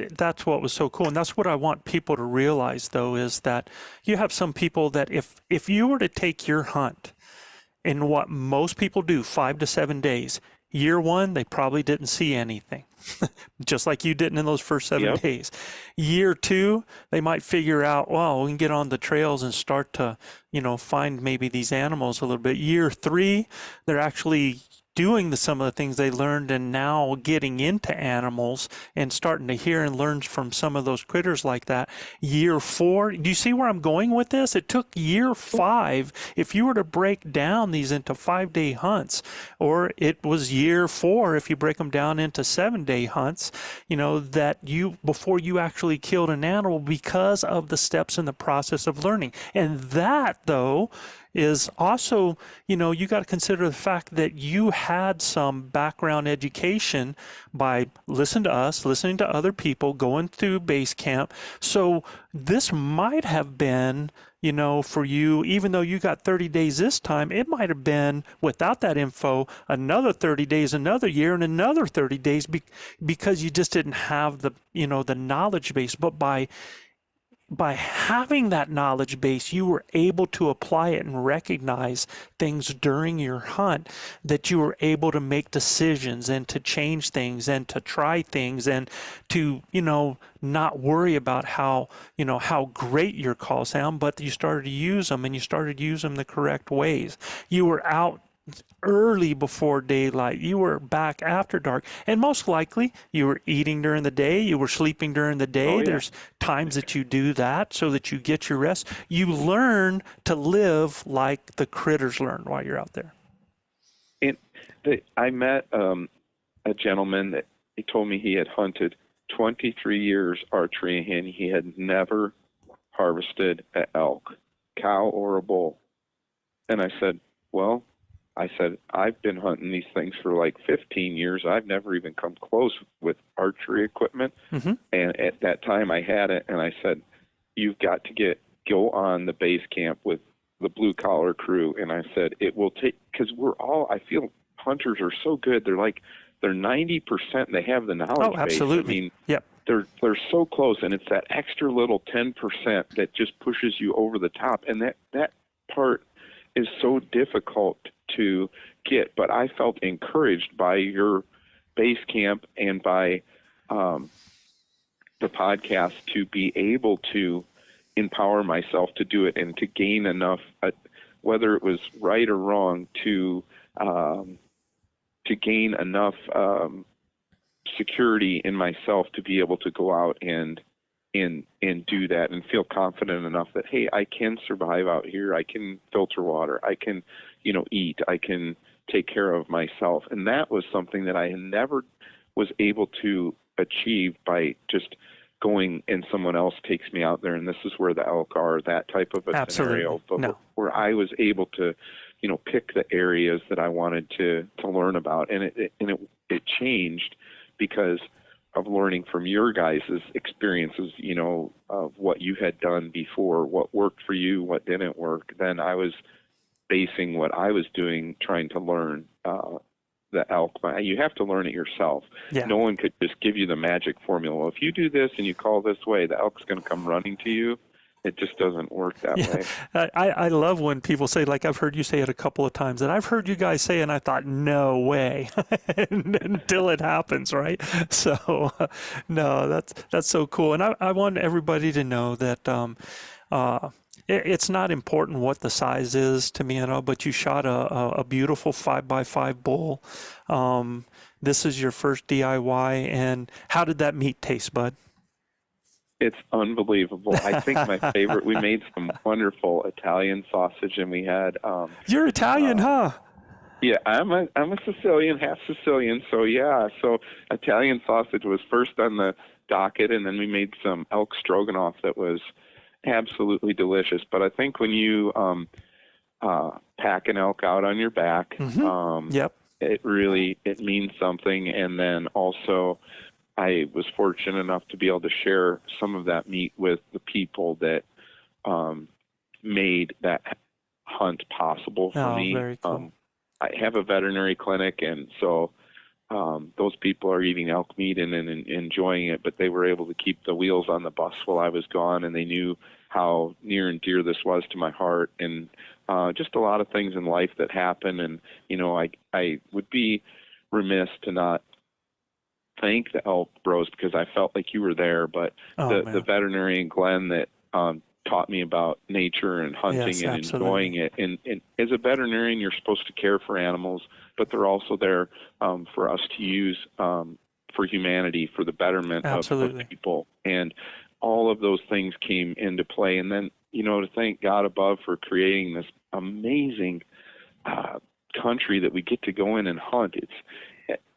what was so cool. And that's what I want people to realize, though, is that you have some people that if you were to take your hunt in what most people do, 5 to 7 days, year one, they probably didn't see anything, just like you didn't in those first 7 days. Year two, they might figure out, well, we can get on the trails and start to, find maybe these animals a little bit. Year three, they're actually doing some of the things they learned and now getting into animals and starting to hear and learn from some of those critters like that. Year four, do you see where I'm going with this? It took year 5, if you were to break down these into 5-day hunts, or it was year 4, if you break them down into 7-day hunts, that before you actually killed an animal because of the steps in the process of learning. And that, though, is also, you got to consider the fact that you had some background education by listening to us, listening to other people, going through base camp. So this might have been, for you, even though you got 30 days this time, it might have been, without that info, another 30 days, another year, and another 30 days because you just didn't have the, the knowledge base. But by having that knowledge base, you were able to apply it and recognize things during your hunt, that you were able to make decisions and to change things and to try things and to, not worry about how great your calls sound, but you started to use them and you started to use them the correct ways. You were out early before daylight, you were back after dark, and most likely you were eating during the day, you were sleeping during the day. There's times that you do that so that you get your rest. You learn to live like the critters learn while you're out there. And I met a gentleman that he told me he had hunted 23 years archery, and he had never harvested an elk, cow or a bull. And I said, I've been hunting these things for like 15 years. I've never even come close with archery equipment. And at that time I had it, and I said, you've got to go on the base camp with the blue collar crew. And I said, it will take, because I feel hunters are so good. They're 90%, they have the knowledge absolutely. base. I mean, they're so close, and it's that extra little 10% that just pushes you over the top, and that part is so difficult to get. But I felt encouraged by your base camp and by the podcast to be able to empower myself to do it and to gain enough, whether it was right or wrong, to gain enough security in myself to be able to go out and do that and feel confident enough that, hey, I can survive out here. I can filter water. I can, eat. I can take care of myself. And that was something that I never was able to achieve by just going and someone else takes me out there, and this is where the elk are, that type of a Absolutely. scenario. But No. where I was able to, pick the areas that I wanted to learn about, and it changed because of learning from your guys' experiences, of what you had done before, what worked for you, what didn't work. Then I was basing what I was doing, trying to learn the elk. You have to learn it yourself. Yeah. No one could just give you the magic formula. Well, if you do this and you call this way, the elk's going to come running to you. It just doesn't work that way. I love when people say, like I've heard you say it a couple of times, and I've heard you guys say, and I thought, no way, until it happens, right? So, no, that's so cool. And I want everybody to know that it's not important what the size is to me, but you shot a beautiful 5x5 bull. This is your first DIY, and how did that meat taste, bud? It's unbelievable. I think my favorite, we made some wonderful Italian sausage, and we had... You're Italian, huh? Yeah, I'm a Sicilian, half Sicilian, so yeah. So Italian sausage was first on the docket, and then we made some elk stroganoff that was absolutely delicious. But I think when you pack an elk out on your back, Yep. it means something. And then also, I was fortunate enough to be able to share some of that meat with the people that made that hunt possible for me. Very cool. I have a veterinary clinic, and so those people are eating elk meat and enjoying it, but they were able to keep the wheels on the bus while I was gone, and they knew how near and dear this was to my heart, and just a lot of things in life that happen. And, I would be remiss to not thank the Elk Bros, because I felt like you were there, but the veterinarian Glenn that taught me about nature and hunting and enjoying it. And as a veterinarian, you're supposed to care for animals, but they're also there for us to use for humanity, for the betterment of people. And all of those things came into play. And then, to thank God above for creating this amazing country that we get to go in and hunt. It's,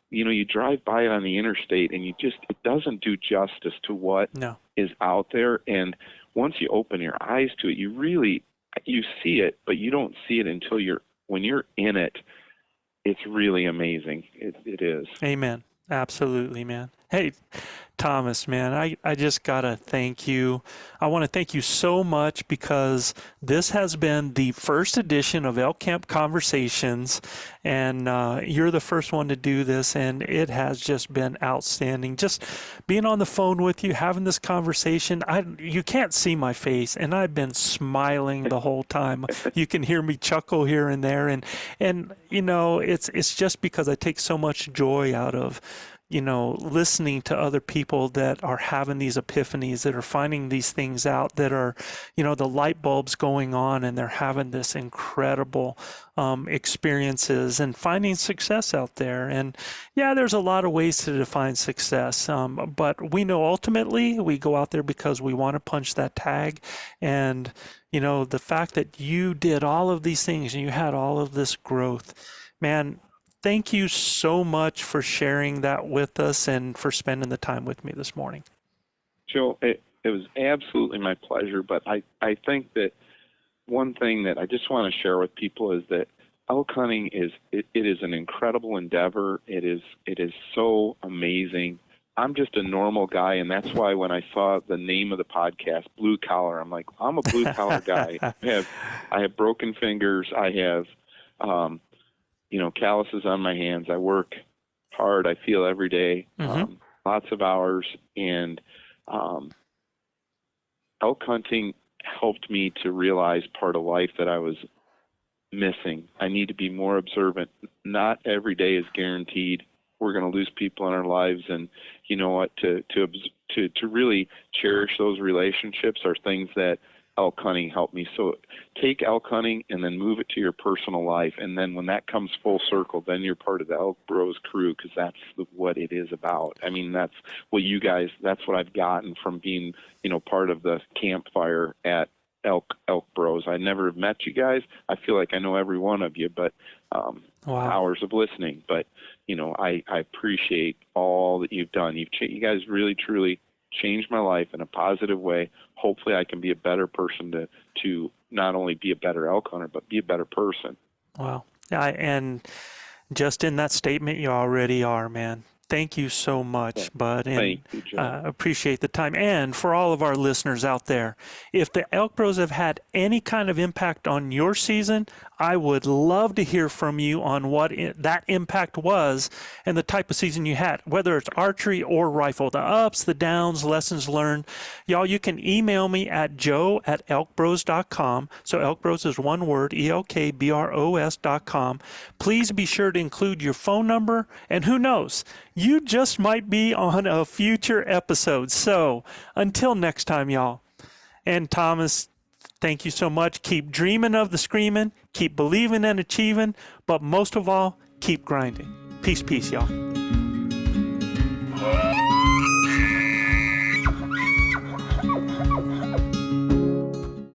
you drive by it on the interstate, and it doesn't do justice to what is out there. And once you open your eyes to it, you see it, but you don't see it when you're in it. It's really amazing. It is. Amen. Absolutely, man. Hey, Thomas, man, I just got to thank you. I want to thank you so much, because this has been the first edition of Elk Camp Conversations, and you're the first one to do this, and it has just been outstanding. Just being on the phone with you, having this conversation, you can't see my face, and I've been smiling the whole time. You can hear me chuckle here and there, and it's just because I take so much joy out of listening to other people that are having these epiphanies, that are finding these things out, that are, the light bulbs going on, and they're having this incredible experiences and finding success out there. And yeah, there's a lot of ways to define success, but we know ultimately we go out there because we want to punch that tag. And the fact that you did all of these things and you had all of this growth, man, thank you so much for sharing that with us and for spending the time with me this morning. Joe, it was absolutely my pleasure. But I think that one thing that I just want to share with people is that elk hunting is an incredible endeavor. It is so amazing. I'm just a normal guy, and that's why when I saw the name of the podcast, Blue Collar, I'm like, I'm a blue collar guy. I have broken fingers. I have calluses on my hands. I work hard. I feel every day. lots of hours, and elk hunting helped me to realize part of life that I was missing. I need to be more observant. Not every day is guaranteed. We're going to lose people in our lives, and you know what? To really cherish those relationships are things that elk hunting helped me. So take elk hunting and then move it to your personal life, and then when that comes full circle, then you're part of the Elk Bros crew, because that's what it is about. I mean, that's what you guys. That's what I've gotten from being, part of the campfire at Elk Bros. I never met you guys. I feel like I know every one of you, but Wow. hours of listening. But I appreciate all that you've done. You guys really truly changed my life in a positive way. Hopefully, I can be a better person to not only be a better elk hunter, but be a better person. Wow. And just in that statement, you already are, man. Thank you so much, bud, and Thank you, John. appreciate the time. And for all of our listeners out there, if the Elk Bros have had any kind of impact on your season, I would love to hear from you on what that impact was and the type of season you had, whether it's archery or rifle, the ups, the downs, lessons learned. Y'all, you can email me at joe@elkbros.com. So Elk Bros is one word, ELKBROS.com. Please be sure to include your phone number, and who knows, you just might be on a future episode. So until next time, y'all. And Thomas, thank you so much. Keep dreaming of the screaming, keep believing and achieving, but most of all, keep grinding. Peace, y'all.